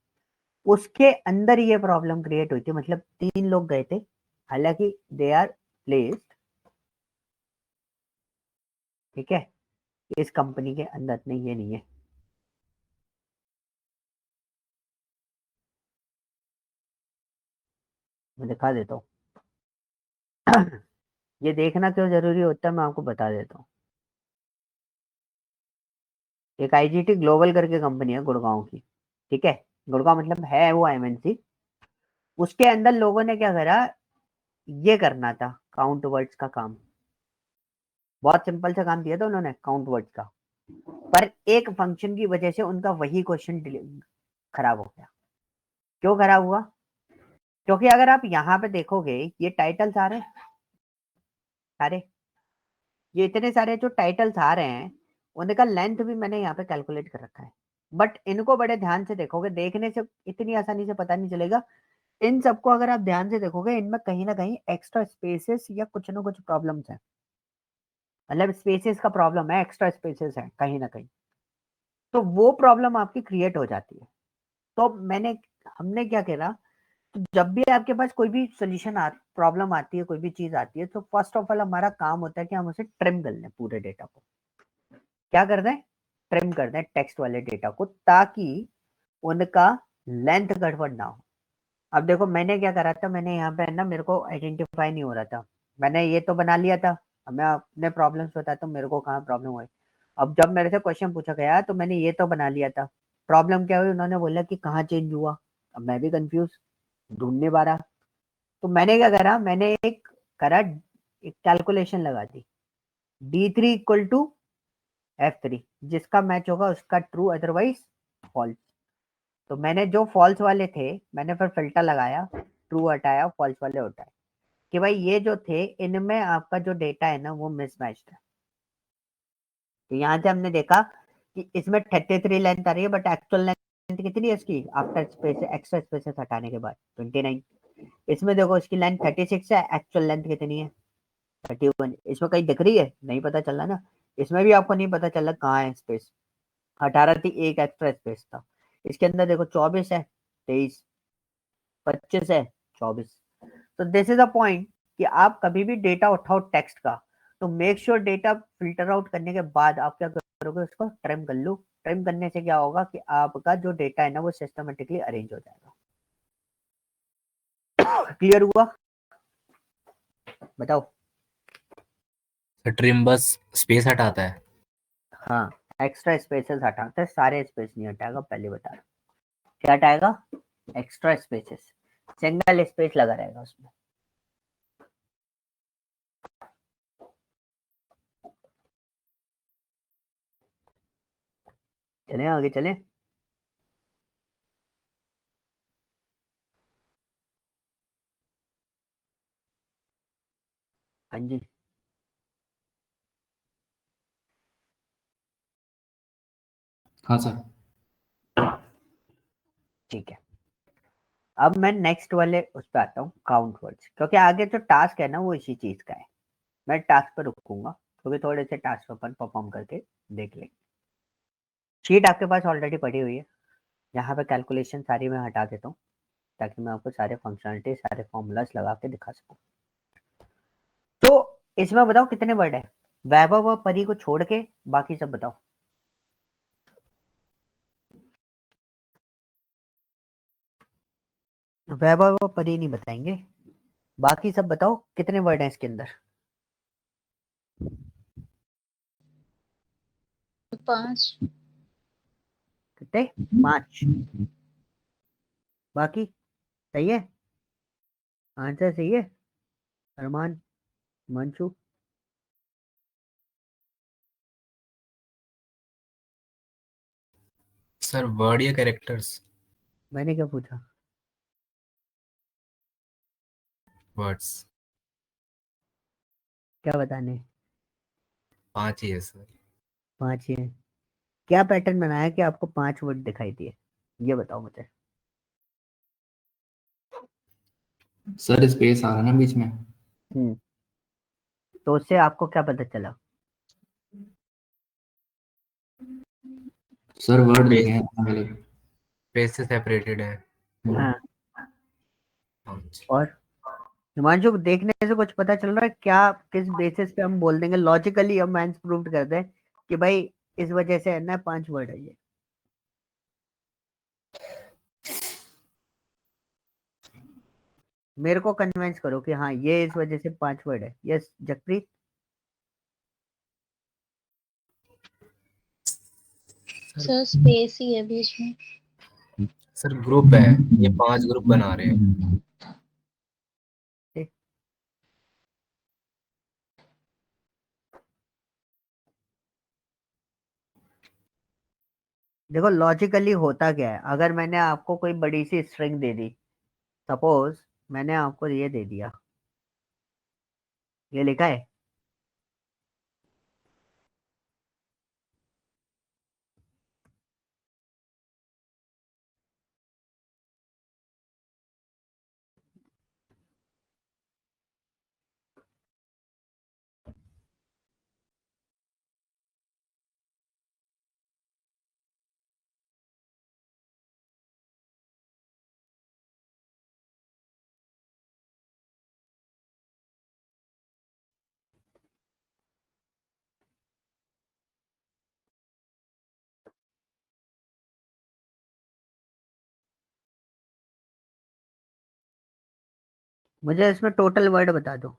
[SPEAKER 1] उसके अंदर ये प्रॉब्लम क्रिएट हुई थी, मतलब 3 लोग गए थे, हालांकि दे आर प्लेस्ड, ठीक है, इस कंपनी के अंदर, नहीं ये नहीं है, मैं दिखा देता हूँ। ये देखना क्यों जरूरी होता है मैं आपको बता देता हूँ, एक आईजीटी ग्लोबल करके कंपनी है गुड़गांव की, ठीक है, गुड़गांव मतलब है वो एमएनसी, उसके अंदर लोगों ने क्या करा, ये करना था काउंट वर्ड्स का काम, बहुत सिंपल सा काम दिया था उन्होंने काउंट वर्ड्स का, पर एक फंक्शन की वजह से उनका वही क्वेश्चन खराब हो गया। क्यों खराब हुआ, क्योंकि अगर आप यहाँ पे देखोगे ये टाइटल्स आ रहे हैं सारे, ये इतने सारे जो टाइटल्स आ रहे हैं उनका लेंथ भी मैंने यहाँ पे कैलकुलेट कर रखा है, बट इनको बड़े ध्यान से देखोगे, देखने से इतनी आसानी से पता नहीं चलेगा, इन सबको अगर आप ध्यान से देखोगे इनमें कहीं ना कहीं एक्स्ट्रा स्पेसेस या कुछ ना कुछ प्रॉब्लम्स है, मतलब स्पेसेस का प्रॉब्लम है, एक्स्ट्रा स्पेसेस है कहीं ना कहीं, तो वो प्रॉब्लम आपकी क्रिएट हो जाती है। तो हमने क्या करा, तो जब भी आपके पास कोई भी सोल्यूशन प्रॉब्लम आती है, कोई भी चीज आती है, तो फर्स्ट ऑफ ऑल हमारा काम होता है कि हम उसे ट्रिम कर लें, पूरे डेटा को क्या कर दें, ट्रिम कर दें टेक्स्ट वाले डेटा को, ताकि उनका लेंथ गड़बड़ ना हो। अब देखो मैंने क्या करा था, मैंने यहाँ पे ना मेरे को आइडेंटिफाई नहीं हो रहा था, मैंने ये तो बना लिया था, अब मैं अपने प्रॉब्लम्स बताता हूँ मेरे को कहाँ प्रॉब्लम हुई। अब जब मेरे से क्वेश्चन पूछा गया तो मैंने ये तो बना लिया था, प्रॉब्लम क्या हुई, उन्होंने बोला कि कहाँ चेंज हुआ, अब मैं भी कंफ्यूज, ढूंढने पा रहा, तो मैंने क्या करा, मैंने एक करा, एक कैलकुलेशन लगा दी, D3 = F3, जिसका मैच होगा उसका ट्रू, अदरवाइज फॉल्स। तो मैंने जो फॉल्स वाले थे मैंने फिर फिल्टर लगाया, ट्रू हटाया, फॉल्स वाले उठाए, कि भाई ये जो थे इनमें आपका जो डेटा है ना वो मिसमैच्ड है। तो यहाँ से हमने देखा कि इसमें 33 लेंथ आ रही है, बट एक्चुअल लेंथ कितनी है इसकी, आफ्टर स्पेस एक्स्ट्रा स्पेसेस हटाने के बाद 29। इसमें देखो इसकी लेंथ 36 है, एक्चुअल लेंथ कितनी है 31। इसमें कहीं दिख रही है, नहीं पता चल रहा ना। इसमें भी आपको नहीं पता चल रहा कहाँ है स्पेस। 18 थी, एक एक्स्ट्रा स्पेस था। इसके अंदर देखो 24 है, 23, 25 है, 24। तो दिस इज अ पॉइंट कि आप कभी भी डेटा उठाओ टेक्स्ट का, तो make sure data filter out करने के बाद आप क्या करोगे, उसको ट्रिम कर लो। ट्रिम करने से क्या होगा कि आपका जो डेटा है ना वो सिस्टमेटिकली अरेंज हो जाएगा। क्लियर हुआ? बताओ।
[SPEAKER 3] ट्रिम बस स्पेस हटाता है।
[SPEAKER 1] हाँ, एक्स्ट्रा स्पेसेस हटाते हैं, सारे स्पेस नहीं हटाएगा, पहले बता रहा हूं। क्या हटाएगा? एक्स्ट्रा स्पेसेस, सिंगल स्पेस लगा रहेगा उसमें। चले आगे चले। हाँ जी,
[SPEAKER 2] हाँ सर।
[SPEAKER 1] ठीक है। अब मैं नेक्स्ट वाले उस पर आता हूँ, काउंट वर्ड्स, क्योंकि आगे जो टास्क है ना वो इसी चीज का है। मैं टास्क पर रुकूंगा, क्योंकि थोड़े से टास्क अपन परफॉर्म करके देख लेंगे। शीट आपके पास ऑलरेडी पड़ी हुई है, यहाँ पे कैलकुलेशन सारी मैं हटा देता हूँ, ताकि मैं आपको सारे फंक्शनलिटी, सारे फॉर्मूलाज लगा के दिखा सकूँ। तो इसमें बताओ कितने वर्ड है? वैभव व परी को छोड़ के बाकी सब बताओ। वैभव व परी नहीं बताएंगे, बाकी सब बताओ कितने वर्ड हैं इसके अंदर?
[SPEAKER 5] 5।
[SPEAKER 1] कितने? 5। बाकी सही है? आंसर सही है? अरमान, मंशु?
[SPEAKER 3] सर वर्ड या कैरेक्टर्स?
[SPEAKER 1] मैंने क्या पूछा?
[SPEAKER 3] वर्ड्स।
[SPEAKER 1] क्या बताने?
[SPEAKER 3] 5 ही है सर।
[SPEAKER 1] 5 ही है? क्या पैटर्न बनाया कि आपको 5 वर्ड दिखाई दिए, ये बताओ मुझे।
[SPEAKER 2] सर स्पेस आ रहा है ना बीच में।
[SPEAKER 1] हम्म, तो उससे आपको क्या पता चला?
[SPEAKER 2] सर वर्ड
[SPEAKER 3] स्पेस
[SPEAKER 2] दिखे हैं अलग।
[SPEAKER 3] स्पेस से सेपरेटेड है।
[SPEAKER 1] हाँ,
[SPEAKER 3] 5।
[SPEAKER 1] और हिमांशु देखने से कुछ पता चल रहा है क्या? किस बेसिस पे हम बोल देंगे लॉजिकली, हम मैंस प्रूव कर दें कि भाई इस वजह से है ना 5 वर्ड है ये? मेरे को कन्विंस करो कि हाँ ये इस वजह से 5 वर्ड है। यस जगप्रीत?
[SPEAKER 5] सर स्पेस ही है बीच में।
[SPEAKER 3] सर ग्रुप है, ये 5 ग्रुप बना रहे हैं।
[SPEAKER 1] देखो लॉजिकली होता क्या है, अगर मैंने आपको कोई बड़ी सी स्ट्रिंग दे दी, सपोज मैंने आपको ये दे दिया, ये लिखा है, मुझे इसमें टोटल वर्ड बता दो।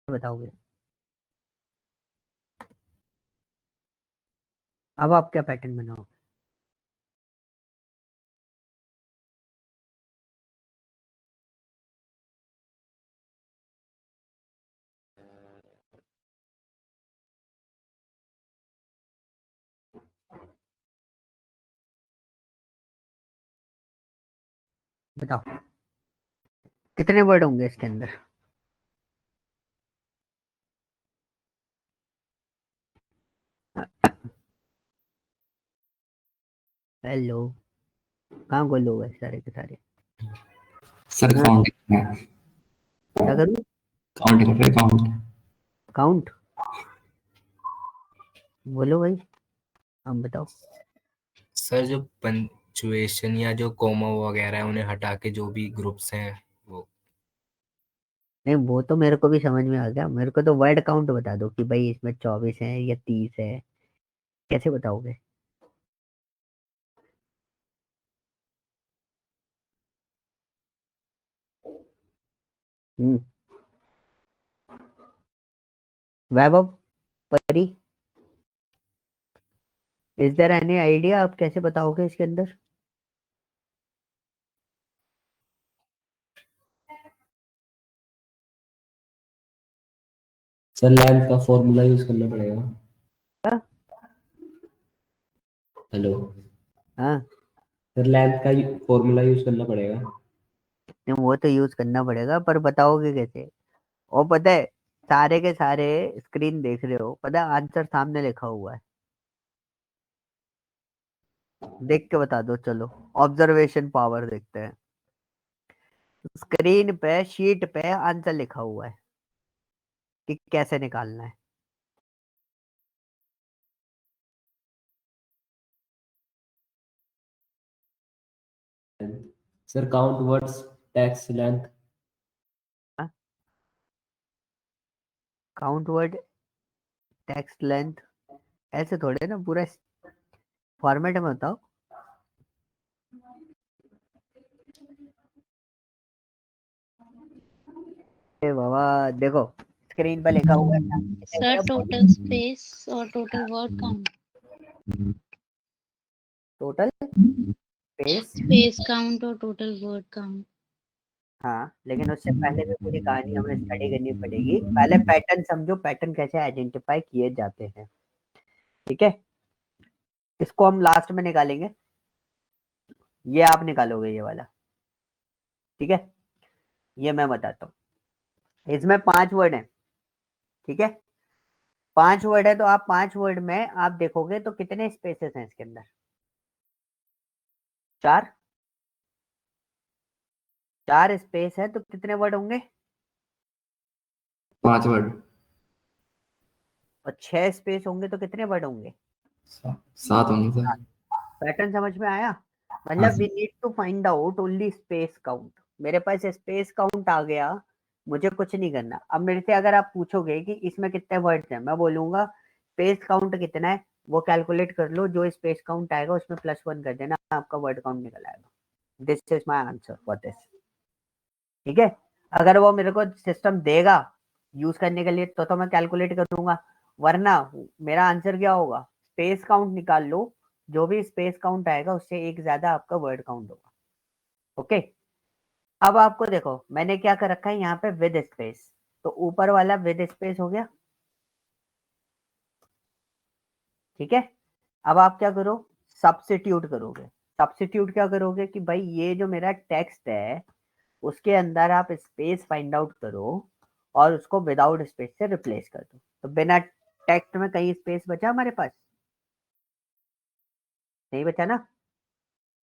[SPEAKER 1] बताओगे? अब आप क्या पैटर्न बनाओ? बताओ कितने वर्ड होंगे इसके अंदर? हेलो, कहाँ गोल हो गए सारे के सारे?
[SPEAKER 2] सर
[SPEAKER 1] हाँ,
[SPEAKER 2] काउंट करना है,
[SPEAKER 1] क्या करूँ?
[SPEAKER 2] काउंट कर रहे काउंट।
[SPEAKER 1] काउंट? बोलो भाई, हम बताओ।
[SPEAKER 3] सर जो पंचुएशन या जो कॉमा वगैरह है उन्हें हटा के जो भी ग्रुप्स हैं वो।
[SPEAKER 1] नहीं, वो तो मेरे को भी समझ में आ गया। मेरे को तो वर्ड काउंट बता दो कि भाई इसमें 24 है या 30 है। कैसे बताओगे? हम्म। वैभव, परी, इज देयर एनी आइडिया? आप कैसे बताओगे इसके अंदर?
[SPEAKER 4] सर लैंथ का फॉर्मूला यूज करना पड़ेगा।
[SPEAKER 1] हाँ।
[SPEAKER 4] हेलो
[SPEAKER 1] हाँ,
[SPEAKER 4] सर, लैंथ का फॉर्मूला यूज करना पड़ेगा।
[SPEAKER 1] नहीं, वो तो यूज करना पड़ेगा, पर बताओगे कैसे? और पता है, सारे के सारे स्क्रीन देख रहे हो, पता है आंसर सामने लिखा हुआ है। देख के बता दो, चलो। ऑब्जर्वेशन पावर देखते हैं। स्क्रीन पे, शीट पे आंसर लिखा हुआ है कि कैसे निकालना है।
[SPEAKER 4] Sir count words text length.
[SPEAKER 1] Count word text length, ऐसे थोड़े ना, पूरा फॉर्मेट में बताओ। ए बाबा, देखो स्क्रीन पे लिखा हुआ
[SPEAKER 5] सर
[SPEAKER 1] है।
[SPEAKER 5] टोटल स्पेस और total word count.
[SPEAKER 1] Total space.
[SPEAKER 5] Space count और टोटल वर्ड काउंट।
[SPEAKER 1] हाँ, लेकिन उससे पहले भी पूरी कहानी हमें स्टडी करनी पड़ेगी। पहले पैटर्न समझो, पैटर्न कैसे आइडेंटिफाई किए जाते हैं। ठीक है, इसको हम लास्ट में निकालेंगे। ये आप निकालोगे, ये वाला। ठीक है, ये मैं बताता हूँ। इसमें 5 वर्ड है। ठीक है, 5 वर्ड है, तो आप 5 वर्ड में आप देखोगे तो कितने स्पेसेस हैं इसके अंदर? 4। 4 स्पेस है तो कितने वर्ड होंगे?
[SPEAKER 2] 5 वर्ड।
[SPEAKER 1] और 6 स्पेस होंगे तो कितने वर्ड होंगे?
[SPEAKER 2] 7 होंगे सर।
[SPEAKER 1] पैटर्न समझ में आया?
[SPEAKER 2] हाँ
[SPEAKER 1] मतलब we need to find out only space count. मेरे पास स्पेस काउंट आ गया, मुझे कुछ नहीं करना। अब मेरे से अगर आप पूछोगे कि इसमें कितने वर्ड्स हैं, मैं बोलूंगा स्पेस काउंट कितना है, वो कैलकुलेट कर लो। जो स्पेस काउंट आएगा उसमें +1 कर देना, आपका वर्ड काउंट निकल आएगा। This is my answer for this. ठीक है, अगर वो मेरे को सिस्टम देगा यूज करने के लिए तो मैं कैलकुलेट करूंगा, वरना मेरा आंसर क्या होगा? स्पेस काउंट निकाल लो, जो भी स्पेस काउंट आएगा उससे एक ज्यादा आपका वर्ड काउंट होगा। ओके, अब आपको देखो मैंने क्या कर रखा है यहाँ पे, विद स्पेस। तो ऊपर वाला विद स्पेस हो गया। ठीक है, अब आप क्या करो, सब्स्टिट्यूट करोगे। सब्स्टिट्यूट क्या करोगे कि भाई ये जो मेरा टेक्स्ट है उसके अंदर आप स्पेस फाइंड आउट करो और उसको विदाउट स्पेस से रिप्लेस कर दो। तो बिना टेक्स्ट में कहीं स्पेस बचा हमारे पास? नहीं बचा ना।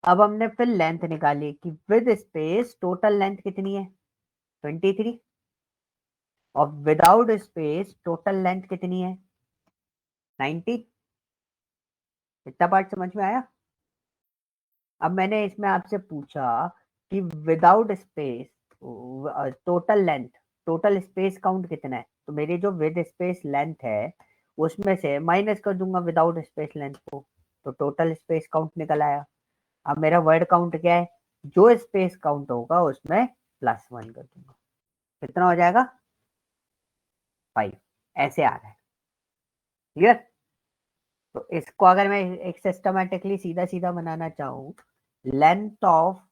[SPEAKER 1] अब हमने फिर लेंथ निकाली कि विद स्पेस टोटल लेंथ कितनी है? 23। और विदाउट स्पेस टोटल लेंथ कितनी है? 90। इतना पार्ट समझ में आया? अब मैंने इसमें आपसे पूछा कि without space total length, total space count कितना है, तो मेरी जो विद स्पेस लेंथ है उसमें से माइनस कर दूंगा विदाउट स्पेस लेंथ को, तो टोटल स्पेस काउंट निकल आया। अब मेरा वर्ड काउंट क्या है? जो स्पेस काउंट होगा उसमें +1 कर दूंगा। कितना हो जाएगा? 5। ऐसे आ रहा है। क्लियर? तो इसको अगर मैं एक सिस्टमेटिकली सीधा सीधा बनाना चाहूँ, length of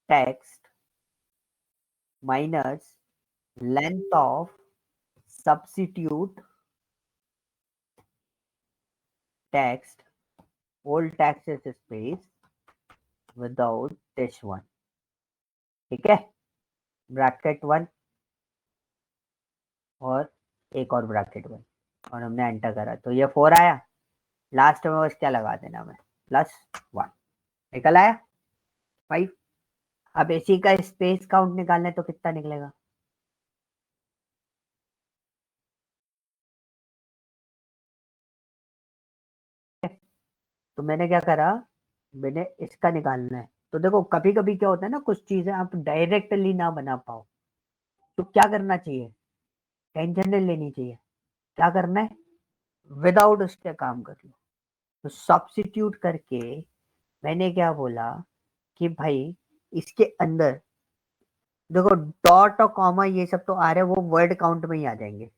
[SPEAKER 1] text minus length of substitute text, old text is space without this one। ठीक है, ब्रैकेट 1 और एक और ब्रैकेट 1, और हमने एंटर करा तो ये 4 आया। लास्ट में बस क्या लगा देना, मैं +1। निकल आया 5। अब इसी का स्पेस काउंट निकालना है तो कितना निकलेगा? तो मैंने क्या करा, मैंने इसका निकालना है। तो देखो कभी कभी क्या होता है ना, कुछ चीजें आप डायरेक्टली ना बना पाओ, तो क्या करना चाहिए, टेंशन नहीं लेनी चाहिए। क्या करना है, विदाउट उसके काम कर लो। तो सब्स्टिट्यूट करके मैंने क्या बोला कि भाई इसके अंदर देखो डॉट और कॉमा ये सब तो आ रहे हैं, वो वर्ड काउंट में ही आ जाएंगे।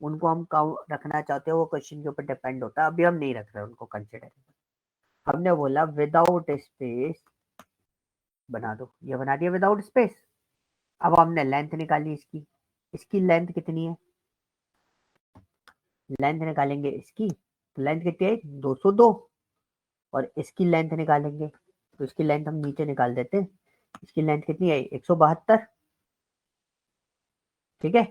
[SPEAKER 1] उनको हम काउंट रखना चाहते हो वो क्वेश्चन के ऊपर डिपेंड होता है, अभी हम नहीं रख रहे उनको कंसिडर। हमने बोला विदाउट स्पेस बना दो, ये बना दिया विदाउट स्पेस। अब हमने लेंथ निकाली इसकी, इसकी लेंथ कितनी है, लेंथ निकालेंगे इसकी, तो लेंथ कितनी है 202, और इसकी लेंथ निकालेंगे तो इसकी लेंथ हम नीचे निकाल देते हैं। इसकी लेंथ कितनी है 172, ठीक है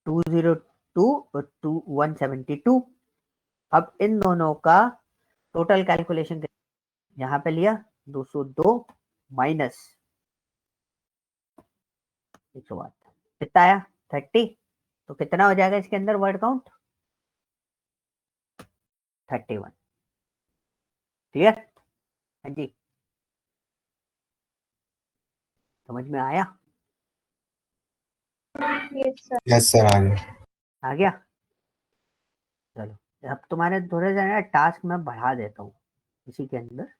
[SPEAKER 1] 202 और 172। अब इन दोनों का टोटल कैलकुलेशन यहाँ पे लिया 202 माइनस 172 कितना आया 30। तो कितना हो जाएगा इसके अंदर वर्ड काउंट 31। क्लियर? हाँ जी, समझ में आया?
[SPEAKER 3] यस सर आ गया।
[SPEAKER 1] आ गया। चलो अब तुम्हारे थोड़े से ना टास्क मैं बढ़ा देता हूँ इसी के अंदर।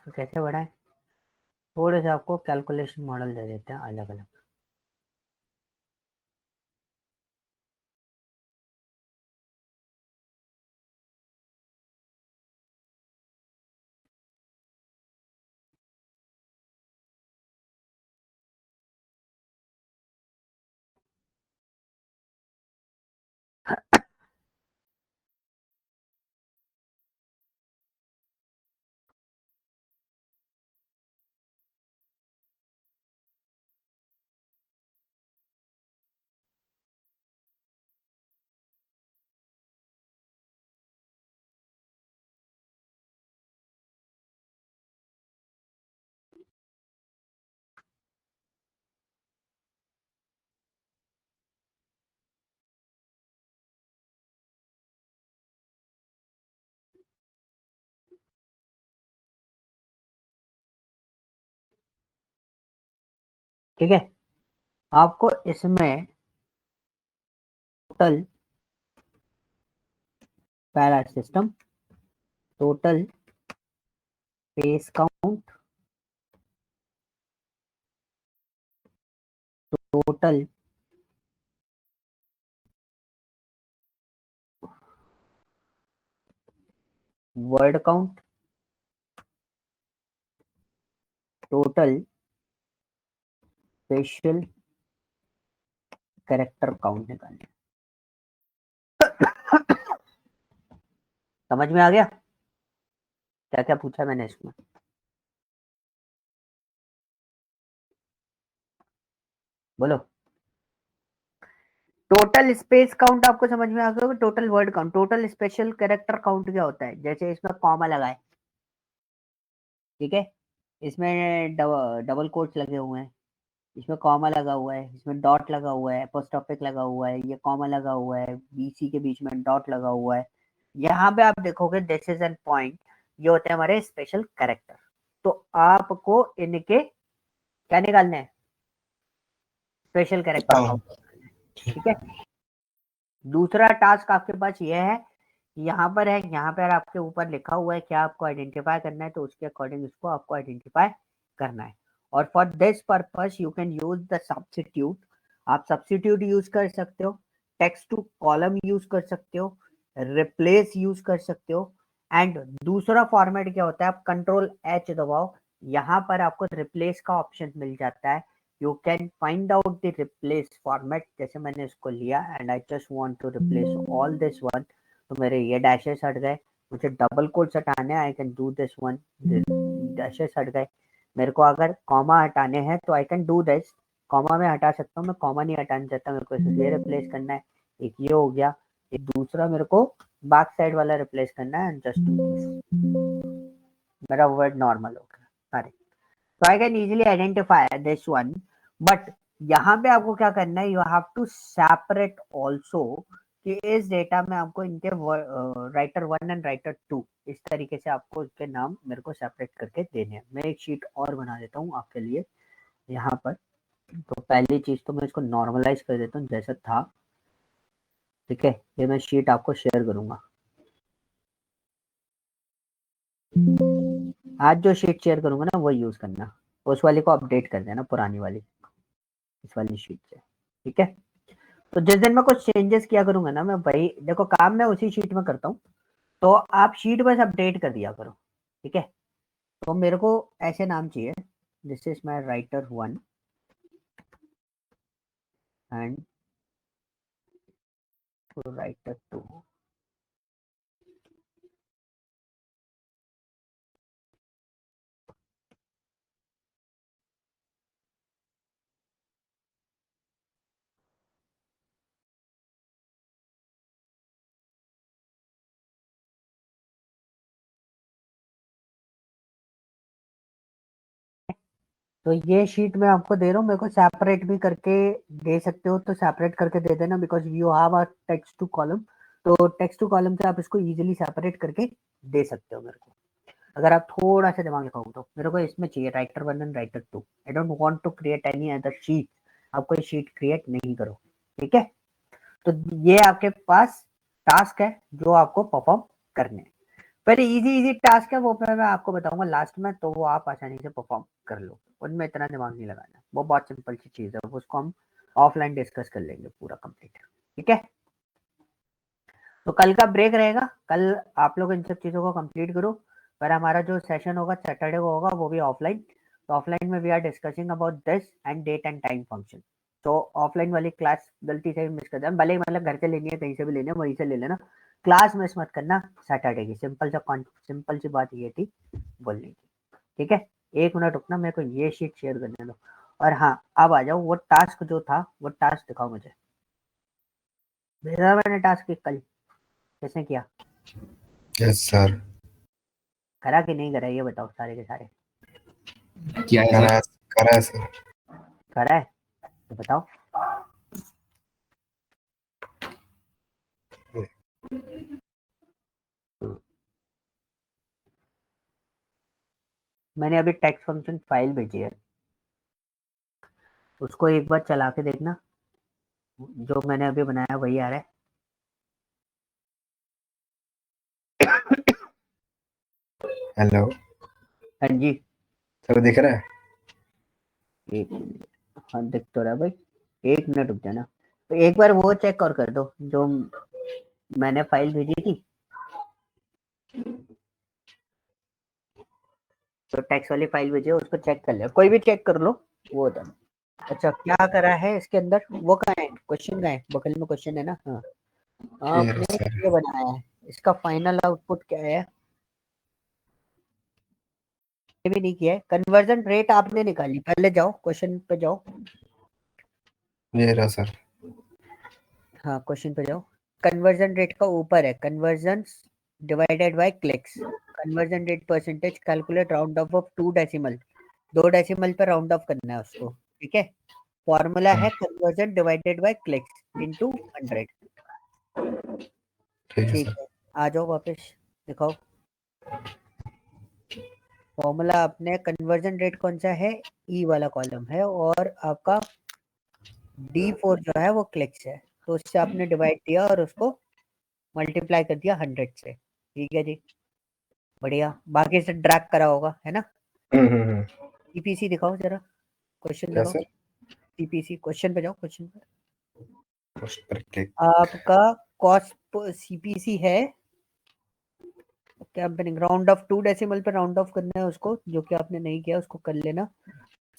[SPEAKER 1] तो कैसे बढ़ाए, थोड़े से आपको कैलकुलेशन मॉडल दे देते हैं अलग अलग। ठीक है, आपको इसमें टोटल पहला system, total page count, total word count, total special character count निकालने। समझ में आ गया क्या क्या पूछा मैंने इसमें? बोलो। टोटल स्पेस काउंट आपको समझ में आ गया, total word count. Total special character count क्या होता है, जैसे इसमें कॉमा लगाए, ठीक है, इसमें डबल कोट्स लगे हुए हैं, इसमें कॉमा लगा हुआ है, इसमें डॉट लगा हुआ है, अपोस्ट्रोफिक लगा हुआ है, ये कॉमा लगा हुआ है, बीसी के बीच में डॉट लगा हुआ है। यहाँ पे आप देखोगे दिस इज एन पॉइंट, ये होते हैं हमारे स्पेशल कैरेक्टर। तो आपको इनके क्या निकालने हैं, स्पेशल कैरेक्टर काउंट, ठीक है। दूसरा टास्क आपके पास ये है, यहाँ पर है, यहाँ पर आपके ऊपर लिखा हुआ है क्या आपको आइडेंटिफाई करना है, तो उसके अकॉर्डिंग इसको आपको आइडेंटिफाई करना है। और for this purpose you can use the substitute. आप सब्स्टिट्यूट यूज कर सकते हो, टेक्स्ट टू कॉलम यूज कर सकते हो, रिप्लेस यूज कर सकते हो। एंड दूसरा फॉर्मेट क्या होता है, आप कंट्रोल एच दबाओ, यहाँ पर आपको रिप्लेस का ऑप्शन मिल जाता है। You can find out the replace format, जैसे मैंने इसको लिया and I just want to replace all this one, तो मेरे ये डैशेस हट गए, मुझे डबल कोट्स हटाने हैं, I can do this one, dashes हट गए। मेरे को अगर कॉमा हटाने हैं तो I can do this, comma में हटा सकता हूँ, मैं कॉमा नहीं हटाना चाहता, मेरे को इसलिए रिप्लेस करना है। एक ये हो गया, एक दूसरा मेरे को बैक साइड वाला रिप्लेस करना है, जस्ट मेरा वर्ड नॉर्मल हो गया। अरे so I can easily identify this one, but यहाँ पे आपको क्या करना है, you have to separate also कि इस डेटा में आपको इनके राइटर 1 एंड राइटर 2 इस तरीके से आपको इसके नाम मेरे को सेपरेट करके देने हैं। मैं एक शीट और बना देता हूँ आपके लिए यहाँ पर। तो पहली चीज तो मैं इसको नॉर्मलाइज कर देता हूँ जैसा था, ठीक है। ये मैं शीट आपको शेयर करूंगा। आज जो शीट शेयर करूंगा ना वो यूज करना, उस वाली को अपडेट कर देना पुरानी वाली इस वाली शीट से, ठीक है। तो जिस दिन मैं कुछ चेंजेस किया करूंगा ना, मैं वही, देखो काम मैं उसी शीट में करता हूँ, तो आप शीट बस अपडेट कर दिया करो, ठीक है। तो मेरे को ऐसे नाम चाहिए, this is my writer 1 and writer 2। तो ये शीट मैं आपको दे रहा हूँ, मेरे को सेपरेट भी करके दे सकते हो तो सेपरेट करके दे देना, because you have a text to column. तो टेक्स्ट टू कॉलम से आप इसको इजीली सेपरेट करके दे सकते हो मेरे को, अगर आप थोड़ा सा दिमाग लगाओ तो। मेरे को इसमें चाहिए writer 1 and writer 2। I don't want to create any other sheet, आप कोई शीट क्रिएट नहीं करो, ठीक है। तो ये आपके पास टास्क है जो आपको परफॉर्म करने हैं। पर इजी इजी टास्क है, वो मैं आपको बताऊंगा लास्ट में, तो वो आप आसानी से परफॉर्म कर लो, उनमें इतना दिमाग नहीं लगाना, वो बहुत सिंपल सी चीज है, उसको हम ऑफलाइन डिस्कस कर लेंगे पूरा कंप्लीट, ठीक है। तो कल का ब्रेक रहेगा, कल आप लोग इन सब चीज़ों को कंप्लीट करो। पर हमारा जो सेशन होगा सैटरडे को होगा वो भी ऑफलाइन। तो ऑफलाइन में we are discussing about this and date and time function. तो ऑफलाइन वाली क्लास गलती से भी मिस कर देना, भले ही मतलब घर से लेनी है, कहीं से भी लेनी है, वहीं से ले लेना, क्लास मिस मत करना सैटरडे की। सिंपल सी बात ये थी बोलनी थी, ठीक है। 1 मिनट रुकना, मेरे को ये शीट शेयर करने दो। और हाँ, अब आ जाओ, वो टास्क जो था वो टास्क दिखाओ मुझे, भेजा मैंने टास्क कल, कैसे किया,
[SPEAKER 3] यस सर।
[SPEAKER 1] करा कि नहीं करा, ये बताओ सारे के सारे।
[SPEAKER 2] क्या है
[SPEAKER 3] करा
[SPEAKER 2] सर?
[SPEAKER 3] है करा है सर।
[SPEAKER 1] करा है तो बताओ। मैंने अभी टेक्स्ट फंक्शन फाइल भेजी है, उसको एक बार चला के देखना, जो मैंने अभी बनाया वही आ रहा है।
[SPEAKER 3] हेलो
[SPEAKER 1] हाँ जी,
[SPEAKER 3] सर, दिख रहा है?
[SPEAKER 1] एक मिनट, हाँ दिख तो रहा है भाई, 1 मिनट रुक जाना। तो एक बार वो चेक और कर दो जो मैंने फाइल भेजी थी, तो टेक्स्ट वाली फाइल भेजी है उसको चेक कर ले, कोई भी चेक कर लो वो होता है। अच्छा क्या करा है इसके अंदर, वो कहाँ है क्वेश्चन, कहाँ है बगल में क्वेश्चन है ना, हाँ।
[SPEAKER 3] ये
[SPEAKER 1] आपने
[SPEAKER 3] सर।
[SPEAKER 1] ये बनाया है, इसका फाइनल आउटपुट क्या है, ये भी नहीं किया है। कन्वर्जन रेट आपने निकाली, पहले जाओ क्वेश्चन पे जाओ,
[SPEAKER 3] ये रहा सर।
[SPEAKER 1] हाँ क्वेश्चन पे जाओ। कन्वर्जन रेट का ऊपर है conversion divided by clicks, conversion rate percentage calculate round of 2 decimal, 2 decimal पे राउंड ऑफ करना है उसको, ठीक है। फॉर्मूला है conversion divided by clicks into 100,
[SPEAKER 3] ठीक है
[SPEAKER 1] ठीक
[SPEAKER 3] सर।
[SPEAKER 1] है। आ जाओ वापस दिखाओ फॉर्मूला, अपने कन्वर्जन रेट कौन सा है, ई वाला कॉलम है, और आपका D4 जो है वो क्लिक्स है, तो उससे आपने डिवाइड दिया और उसको मल्टीप्लाई कर दिया 100 से, ठीक है जी, बढ़िया। बाकी से ड्रैग करा होगा है ना।
[SPEAKER 3] हम्म।
[SPEAKER 1] सीपीसी दिखाओ जरा, क्वेश्चन
[SPEAKER 3] क्या
[SPEAKER 1] दिखाओ,
[SPEAKER 3] सर?
[SPEAKER 1] सीपीसी क्वेश्चन पे जाओ, क्वेश्चन पे
[SPEAKER 3] उस पर क्लिक।
[SPEAKER 1] आपका कॉस्ट सीपीसी है क्या, राउंड ऑफ 2 डेसिमल पे राउंड ऑफ करना है उसको, जो कि आपने नहीं किया उसको कर लेना।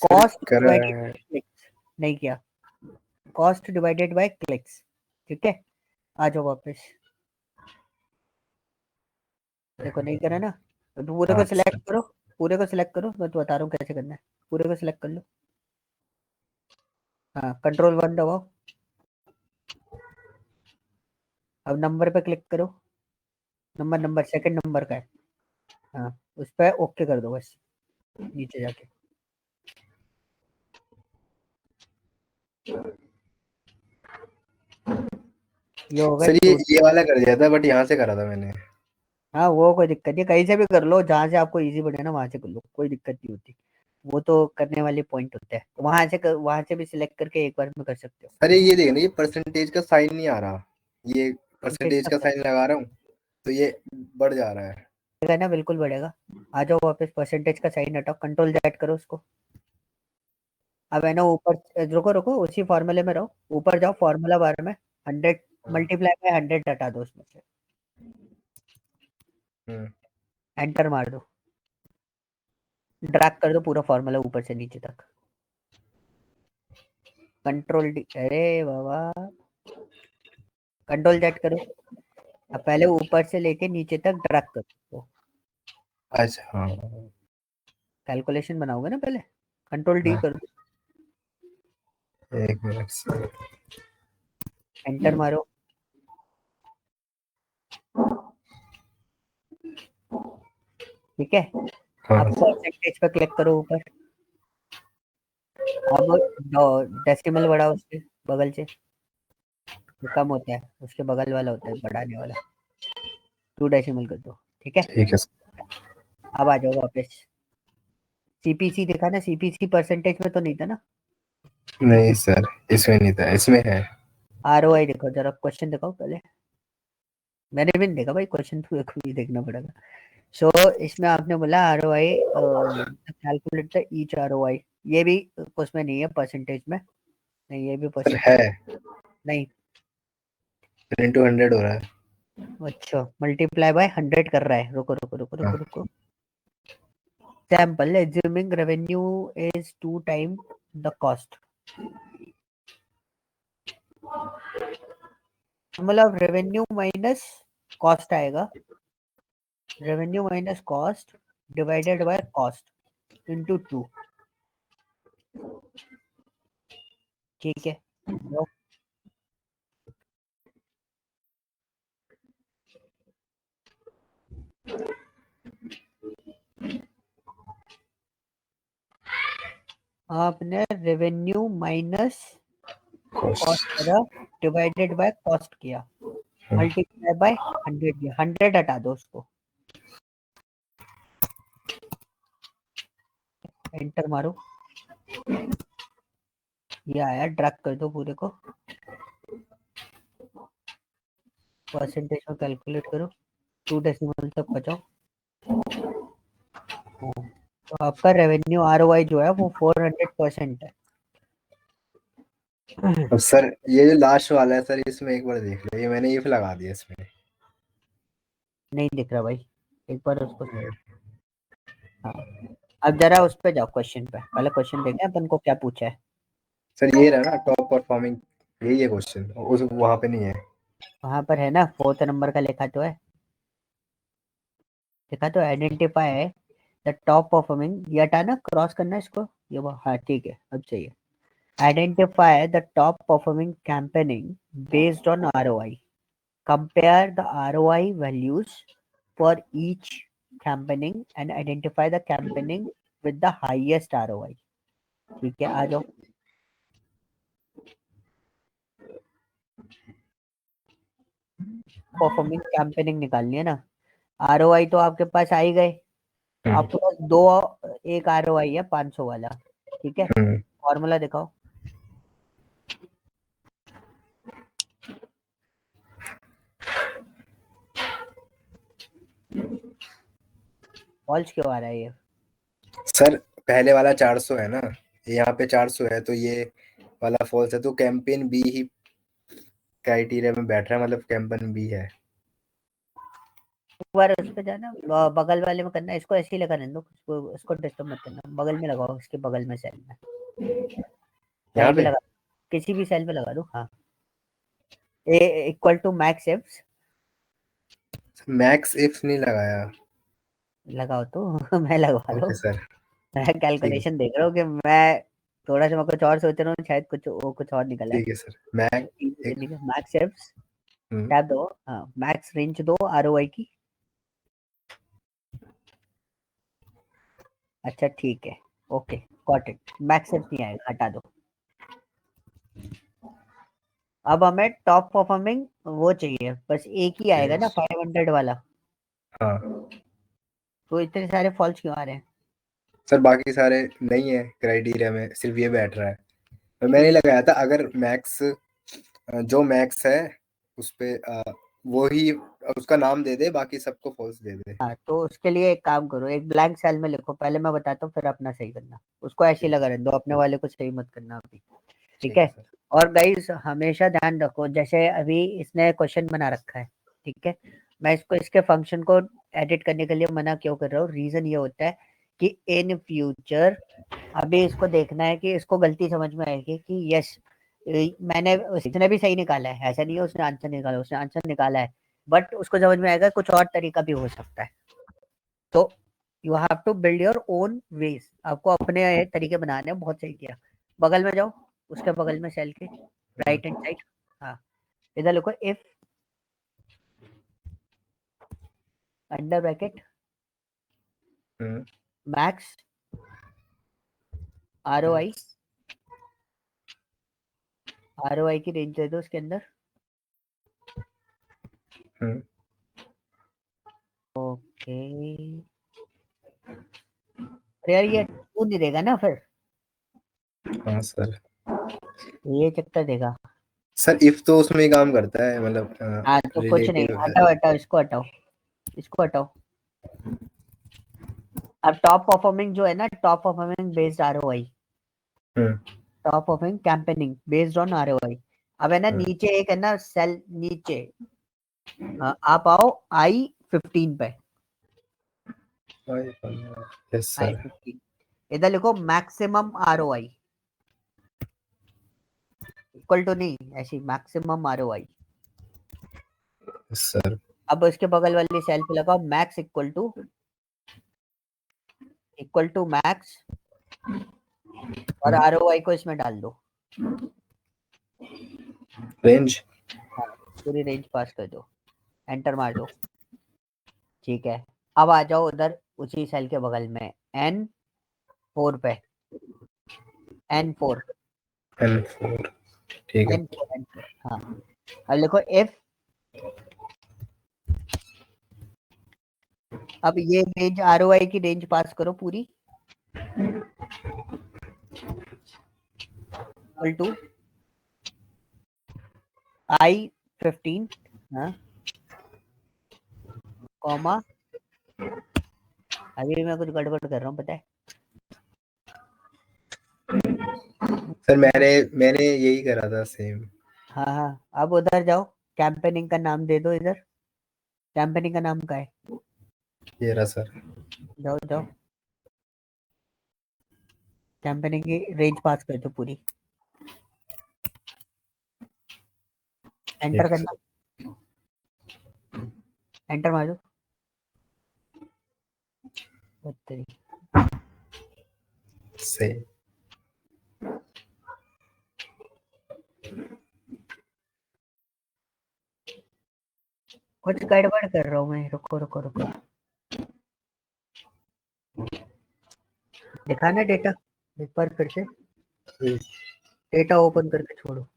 [SPEAKER 3] सर
[SPEAKER 1] कॉस्ट
[SPEAKER 3] करा
[SPEAKER 1] डिवाइडेड
[SPEAKER 3] है।
[SPEAKER 1] बाय क्लिक्स नहीं किया, कॉस्ट डिवाइडेड बाय क्लिक्स, ठीक है। आ जाओ वापस, देखो नहीं करा ना, तो पूरे को
[SPEAKER 3] अच्छा
[SPEAKER 1] सिलेक्ट करो, पूरे को सिलेक्ट करो, मैं तो बता रहा हूँ कैसे करना है, पूरे को सिलेक्ट कर लो। हाँ Ctrl 1 दबाओ, अब नंबर पे क्लिक करो, नंबर सेकंड नंबर का है, हाँ उस पर ओके कर दो बस, नीचे जाके। ये हो गए
[SPEAKER 3] सर,
[SPEAKER 1] टू।
[SPEAKER 3] ये वाला कर दिया था, बट यहाँ से करा था मैंने।
[SPEAKER 1] हाँ वो कोई दिक्कत नहीं, कहीं से भी कर लो, जहाँ से आपको इजी बने ना वहां से कर लो, कोई दिक्कत नहीं होती, वो तो करने वाले पॉइंट होते हैं, वहां से भी सिलेक्ट करके एक बार में कर सकते हो।
[SPEAKER 3] अरे ये देखना, ये परसेंटेज का साइन नहीं आ रहा, ये परसेंटेज का
[SPEAKER 1] देखा
[SPEAKER 3] साइन लगा रहा हूँ तो ये बढ़ जा रहा है।
[SPEAKER 1] ना, बिल्कुल बढ़ेगा। आ जाओ वापस, परसेंटेज का साइन हटाओ, Ctrl Z करो उसको। अब है ना ऊपर, रुको रुको, उसी फॉर्मूले में रहो, ऊपर जाओ फॉर्मूला बार में, 100 मल्टीप्लाई बाय 100 हटा दो उसमें से,
[SPEAKER 3] हम्म,
[SPEAKER 1] एंटर मार दो, ड्रैग कर दो पूरा फॉर्मूला ऊपर से नीचे तक, Ctrl D, अरे बाबा, Ctrl Z करो। अब पहले ऊपर से लेके नीचे तक ड्रैग करो,
[SPEAKER 3] अच्छा हाँ,
[SPEAKER 1] कैलकुलेशन बनाओगे ना पहले, Ctrl D
[SPEAKER 3] हाँ,
[SPEAKER 1] कर दो,
[SPEAKER 3] एक मिनट सर।
[SPEAKER 1] एंटर मारो। ठीक है,
[SPEAKER 3] हाँ
[SPEAKER 1] अब परसेंटेज पे क्लिक करो ऊपर, अब डेसिमल बढ़ाओ उसके बगल से, जो कम होता है उसके बगल वाला होता है बढ़ाने वाला, 2 डेसिमल कर दो। ठीक है,
[SPEAKER 3] ठीक है सर।
[SPEAKER 1] अब आ जाओ वापस, सीपीसी दिखा ना, सीपीसी परसेंटेज में तो नहीं था ना,
[SPEAKER 3] नहीं सर, इसमें नहीं था, इसमें है।
[SPEAKER 1] ROI देखो जरा, क्वेश्चन दिखाओ पहले, मैंने भी नहीं देखा भाई क्वेश्चन, तो मेरे को भी देखना पड़ेगा। सो इसमें आपने बोला ROI, calculate the each ROI, ये भी उसमें नहीं है परसेंटेज में, नहीं ये भी
[SPEAKER 3] सर है,
[SPEAKER 1] परसेंटेज नहीं।
[SPEAKER 3] 10 to 100 हो रहा है।
[SPEAKER 1] अच्छा, मल्टीप्लाई बाय 100 कर रहा है, रुको रुको रुको
[SPEAKER 3] हाँ,
[SPEAKER 1] रुको रुको, sample assuming revenue is 2 times the cost, मतलब रेवेन्यू माइनस कॉस्ट आएगा, revenue minus cost divided by cost into 2। ठीक है, तो आपने रेवेन्यू माइनस कॉस्ट
[SPEAKER 3] cost।
[SPEAKER 1] करा, डिवाइडेड बाय कॉस्ट किया, मल्टीप्लाई बाय 100 किया, 100 हटा दो उसको, एंटर मारो, ये आया, ड्रैग कर दो पूरे को, परसेंटेज में कैलकुलेट करो, 2 डेसिमल तक बचाओ। तो आपका रेवेन्यू ROI जो है वो 400% है।
[SPEAKER 3] अब सर ये जो लास्ट वाला है सर, इसमें एक बार देख लो, ये मैंने इफ लगा दिया इसमें।
[SPEAKER 1] नहीं दिख रहा भाई, एक बार उसको, हाँ अब जरा उस पे जाओ, क्वेश्चन पे, पहले क्वेश्चन देखें अपन को क्या पूछा है।
[SPEAKER 3] सर ये रहा ना टॉप परफॉर्मिंग, यही है क्वेश्चन, उस वहां पे नहीं है।
[SPEAKER 1] वहां पर है ना 4th नंबर का लिखा तो है, लिखा तो आइडेंटिफाई है द टॉप परफॉर्मिंग, ये हटाना, क्रॉस करना इसको, ये वो, हाँ ठीक है अब चाहिए, identify the top performing campaigning based on ROI, compare the ROI values for each campaigning and identify the campaigning with the highest ROI। ठीक है, आ जाओ, परफॉर्मिंग कैंपेनिंग निकालनी है ना, ROI तो आपके पास आ ही गए, तो आपके पास दो, एक ROI है 500 वाला, ठीक है, फॉर्मूला दिखाओ, फॉल्स क्यों आ रहा है ये,
[SPEAKER 3] सर पहले वाला 400 है ना, ये यहाँ पे 400 है, तो ये वाला फॉल्स है, तो कैंपेन बी ही क्राइटेरिया में बैठ रहा है, मतलब कैंपेन बी है।
[SPEAKER 1] एक बार उस पे जाना, बगल वाले में करना, इसको ऐसे ही लगा रहने दो, इसको डिस्टर्ब मत करना, बगल में लगाओ, इसके बगल में सेल में,
[SPEAKER 3] यहाँ
[SPEAKER 1] सेल में
[SPEAKER 3] पे
[SPEAKER 1] लगा, किसी भी सेल में लगा दो, हाँ, A equal to max ifs,
[SPEAKER 3] max if नहीं लगाया।
[SPEAKER 1] लगाओ तो मैं लगवा लो।
[SPEAKER 3] Okay sir.
[SPEAKER 1] मैं
[SPEAKER 3] ठीक है
[SPEAKER 1] कैलकुलेशन देख रहा हूँ कि मैं थोड़ा सा मैं कुछ और सोच रहा हूँ, शायद कुछ और निकला है।
[SPEAKER 3] ठीक है सर। मैक एक
[SPEAKER 1] मैक्स एप्स टैब दो, हाँ मैक्स रेंज दो आरओआई की। अच्छा ठीक है, okay got it. Max apps नहीं आएगा, हटा दो। अब हमें टॉप परफॉर्मिंग वो चाहिए, बस एक ही आएगा ना 500 वाला।
[SPEAKER 3] हाँ
[SPEAKER 1] तो इतने सारे फॉल्स क्यों आ रहे हैं?
[SPEAKER 3] सर, बाकी सारे नहीं है क्राइटेरिया में, सिर्फ ये बैठ रहा है। तो मैंने लगाया था अगर मैक्स जो मैक्स है उस पे वो ही उसका नाम दे दे, बाकी सबको फॉल्स दे दे।
[SPEAKER 1] हाँ तो उसके लिए एक काम करो, एक ब्लैंक सेल में लिखो, पहले मैं बताता हूँ फिर अपना सही करना। उसको ऐसे ही लगा रहने दो, अपने वाले को सही मत करना अभी, ठीक है?
[SPEAKER 3] सर।
[SPEAKER 1] और गाइस हमेशा ध्यान रखो, जैसे अभी इसने क्वेश्चन बना रखा है, ठीक है, मैं इसको इसके फंक्शन को एडिट करने के लिए मना क्यों कर रहा हूँ? रीजन ये होता है कि इन फ्यूचर अभी इसको देखना है कि इसको गलती समझ में आएगी कि यस मैंने, इसने भी सही निकाला है, ऐसा नहीं है उसने आंसर निकाला, उसने आंसर निकाला है, बट उसको समझ में आएगा कुछ और तरीका भी हो सकता है। तो you have to build your own ways, आपको अपने तरीके बनाने हैं। बहुत सही किया। बगल में जाओ, उसके बगल में सेल के राइट हैंड साइड, हाँ इधर लिखो if under bracket max ROI, ROI की रेंज दे दो उसके अंदर। ओके, अरे यार ये टू नहीं देगा ना फिर,
[SPEAKER 3] हाँ सर।
[SPEAKER 1] ये चक्कर देगा।
[SPEAKER 3] सर इफ तो उसमें ही काम करता है, मतलब
[SPEAKER 1] हाँ तो कुछ नहीं,
[SPEAKER 3] रिलेटिव है।
[SPEAKER 1] हटाओ हटाओ इसको, हटाओ इसको हटाओ। अब टॉप परफॉर्मिंग जो है ना, top performing based ROI, top performing campaigning based on ROI. अब है ना नीचे एक है ना सेल नीचे, आप आओ I15 पे,
[SPEAKER 3] यस सर।
[SPEAKER 1] I15 इधर लिखो मैक्सिमम आरओआई, इक्वल टू नहीं, ऐसी मैक्सिमम आरओआई।
[SPEAKER 3] Yes sir.
[SPEAKER 1] अब इसके बगल वाली सेल पे लगाओ मैक्स इक्वल टू मैक्स, और आरओआई को इसमें डाल दो,
[SPEAKER 3] रेंज।
[SPEAKER 1] हाँ पूरी रेंज पास कर दो, एंटर मार दो, ठीक है। अब आ जाओ उधर उसी सेल के बगल में N4 पे, N4
[SPEAKER 3] N4 ठीक है।
[SPEAKER 1] N4 हाँ। अब लिखो इफ, अब ये रेंज आरओआई की रेंज पास करो पूरी, इक्वल टू I15, हाँ कॉमा, अभी मैं कुछ गड़बड़ कर रहा हूँ पता है।
[SPEAKER 3] सर मैंने यही करा था सेम।
[SPEAKER 1] हाँ हाँ, अब उधर जाओ, कैंपेनिंग का नाम दे दो इधर, कैंपेनिंग का नाम क्या है?
[SPEAKER 3] ये रहा सर।
[SPEAKER 1] जाओ जाओ, कैंपेनिंग की रेंज पास कर दो पूरी, एंटर करना, एंटर मार दो। तेरी
[SPEAKER 3] से
[SPEAKER 1] कुछ गड़बड़ कर रहा हूँ मैं, रुको रुको रुको, दिखाना डेटा एक बार फिर से, डेटा ओपन करके छोड़ो।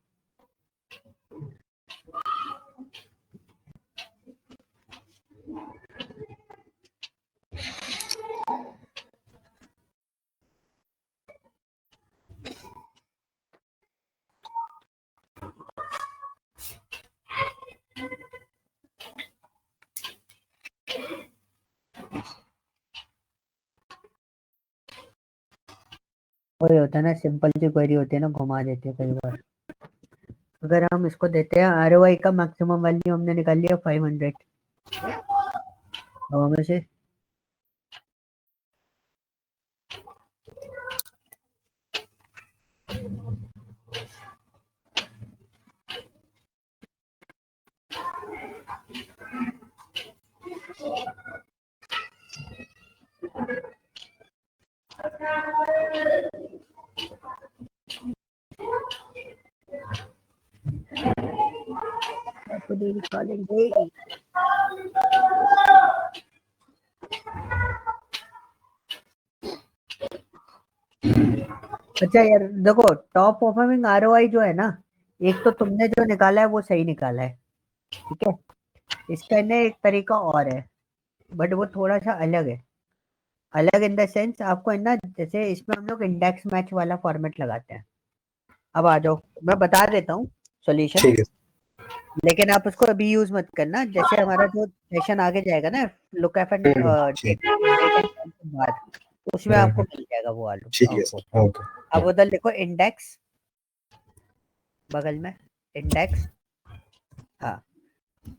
[SPEAKER 1] वही होता है ना, सिंपल सी क्वेरी होती है ना, घुमा देते हैं कई बार। अगर हम इसको देते हैं आरओआई का मैक्सिमम वैल्यू हमने निकाल लिया 500, अब हमें से इसको नहीं निकालेंगे। अच्छा यार देखो, टॉप परफॉर्मिंग आरओआई जो है ना, एक तो तुमने जो निकाला है वो सही निकाला है, ठीक है। इसका ना एक तरीका और है, बट वो थोड़ा सा अलग है। अलग इन द सेंस, आपको है ना, जैसे इसमें हम लोग इंडेक्स मैच वाला फॉर्मेट लगाते हैं। अब आ जाओ, मैं बता देता हूँ सॉल्यूशन,
[SPEAKER 3] ठीक है।
[SPEAKER 1] लेकिन आप उसको अभी यूज मत करना। जैसे हमारा जो सेशन आगे जाएगा ना, लुक एट एंड
[SPEAKER 3] ठीक
[SPEAKER 1] बाद, उसमें आपको मिल जाएगा वो आलू
[SPEAKER 3] ठीक है
[SPEAKER 1] आउटपुट।
[SPEAKER 3] Sir, okay.
[SPEAKER 1] अब उधर लिखो इंडेक्स, बगल में इंडेक्स, हाँ।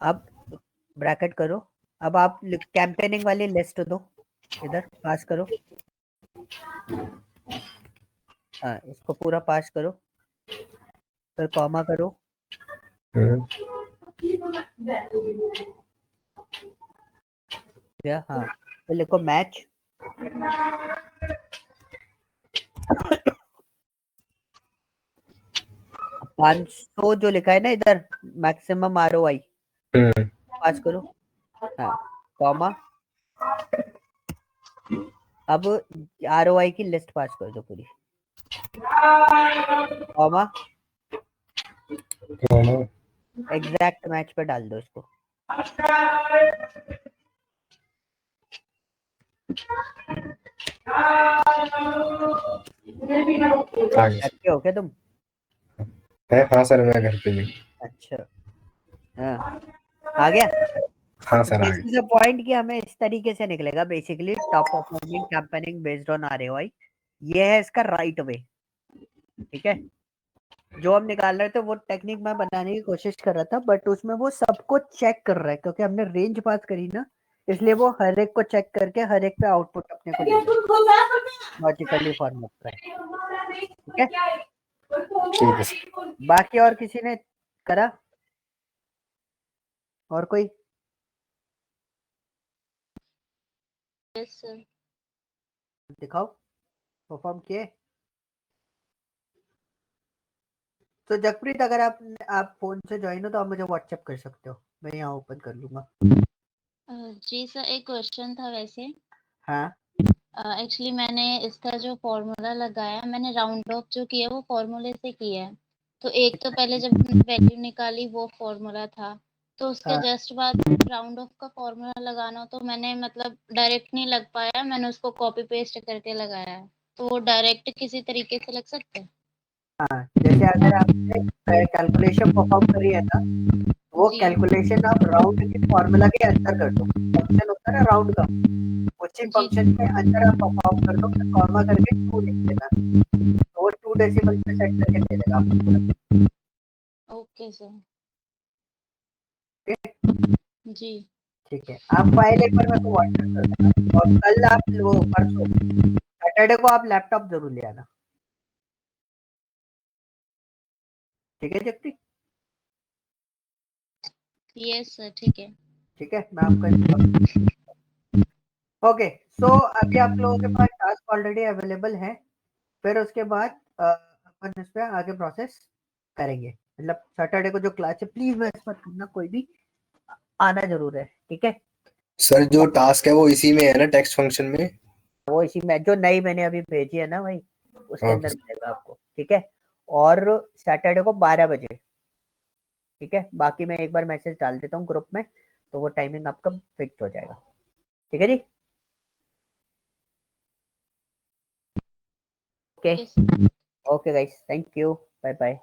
[SPEAKER 1] अब ब्रैकेट करो। अब आप कैंपेनिंग वाली लिस्ट दो, इधर पास करो, हाँ इसको पूरा पास करो, फिर कॉमा करो, या हाँ, तो लिखो मैच, 500 जो लिखा है ना इधर, मैक्सिमम आरओआई पास करो, हाँ कॉमा। अब आरओआई की लिस्ट पास कर दो पूरी, कॉमा, एग्जैक्ट मैच पे डाल दो इसको। करते हो क्या तुम?
[SPEAKER 3] हाँ सर, मैं घर पे ही।
[SPEAKER 1] अच्छा, हाँ आ गया।
[SPEAKER 3] हाँ sir, ah
[SPEAKER 1] this is a point कि हमें इस तरीके से निकलेगा basically, top performing campaigning based on ROI. ये है इसका राइट वे, ठीक है। जो हम निकाल रहे थे वो टेक्निक मैं बनाने की कोशिश कर रहा था, बट उसमें वो सबको चेक कर रहा है, क्योंकि हमने रेंज पास करी ना, इसलिए वो हर एक को चेक करके हर एक पे आउटपुट अपने को देगा लॉजिकली फॉर्मेट पे, ठीक है।
[SPEAKER 3] ठीक है सर।
[SPEAKER 1] बाकी और किसी ने करा? और कोई?
[SPEAKER 5] Yes sir.
[SPEAKER 1] दिखाओ, परफॉर्म किए। तो जगप्रीत, अगर आप फोन से ज्वाइन हो तो आप मुझे व्हाट्सएप कर सकते हो, मैं यहाँ ओपन कर लूंगा।
[SPEAKER 5] जी सर, एक क्वेश्चन था वैसे।
[SPEAKER 1] हाँ
[SPEAKER 5] एक्चुअली मैंने इसका जो फॉर्मूला लगाया, मैंने राउंड ऑफ जो किया वो फॉर्मूले से किया है। तो एक तो पहले जब मैंने वैल्यू निकाली वो फॉर्मूला था, तो उसके
[SPEAKER 1] हाँ
[SPEAKER 5] जस्ट बाद राउंड ऑफ का फॉर्मूला लगाना हो तो मैंने मतलब डायरेक्ट नहीं लग पाया, मैंने उसको कॉपी पेस्ट करके लगाया है। तो वो डायरेक्ट किसी तरीके से लग सकता है?
[SPEAKER 1] हाँ, जैसे अगर आपने कैलकुलेशन परफॉर्म करी है ना, वो
[SPEAKER 5] जी
[SPEAKER 1] कैलकुलेशन आप राउंड के फॉर्मूला के अंदर कर दो। फंक्शन होता है ना राउंड का, उसी
[SPEAKER 5] जी
[SPEAKER 1] फंक्शन के अंदर आप परफॉर्म कर दो, फिर कॉमा करके 2 लिख देना, तो वो 2 डेसिमल पे सेट करके दे देगा आपको।
[SPEAKER 5] Okay sir.
[SPEAKER 1] ठीक है?
[SPEAKER 5] जी
[SPEAKER 1] ठीक है, आप फाइल एक बार मेरे को व्हाट्सएप कर देना, और कल आप वो परसों सैटरडे को आप लैपटॉप जरूर ले आना, ठीक है जगप्रीत?
[SPEAKER 5] यस सर, ठीक है।
[SPEAKER 1] ठीक है, मैं आपका ओके। सो अभी आप लोगों के पास टास्क ऑलरेडी अवेलेबल है, फिर उसके बाद अपन इस पे आगे प्रोसेस करेंगे। मतलब सैटरडे को जो क्लास है, प्लीज मिस मत करना, कोई भी आना जरूर है, ठीक है।
[SPEAKER 3] सर, जो टास्क है वो इसी में है ना, टेक्स्ट फंक्शन में?
[SPEAKER 1] वो इसी में जो नई मैंने अभी भेजी है ना भाई, उसके
[SPEAKER 3] ओके
[SPEAKER 1] अंदर मिलेगा आपको, ठीक है। और सैटरडे को 12 बजे, ठीक है। बाकी मैं एक बार मैसेज डाल देता हूँ ग्रुप में, तो वो टाइमिंग आपका फिक्स हो जाएगा, ठीक है जी। Okay
[SPEAKER 5] okay sir.
[SPEAKER 1] Okay guys, thank you, bye bye.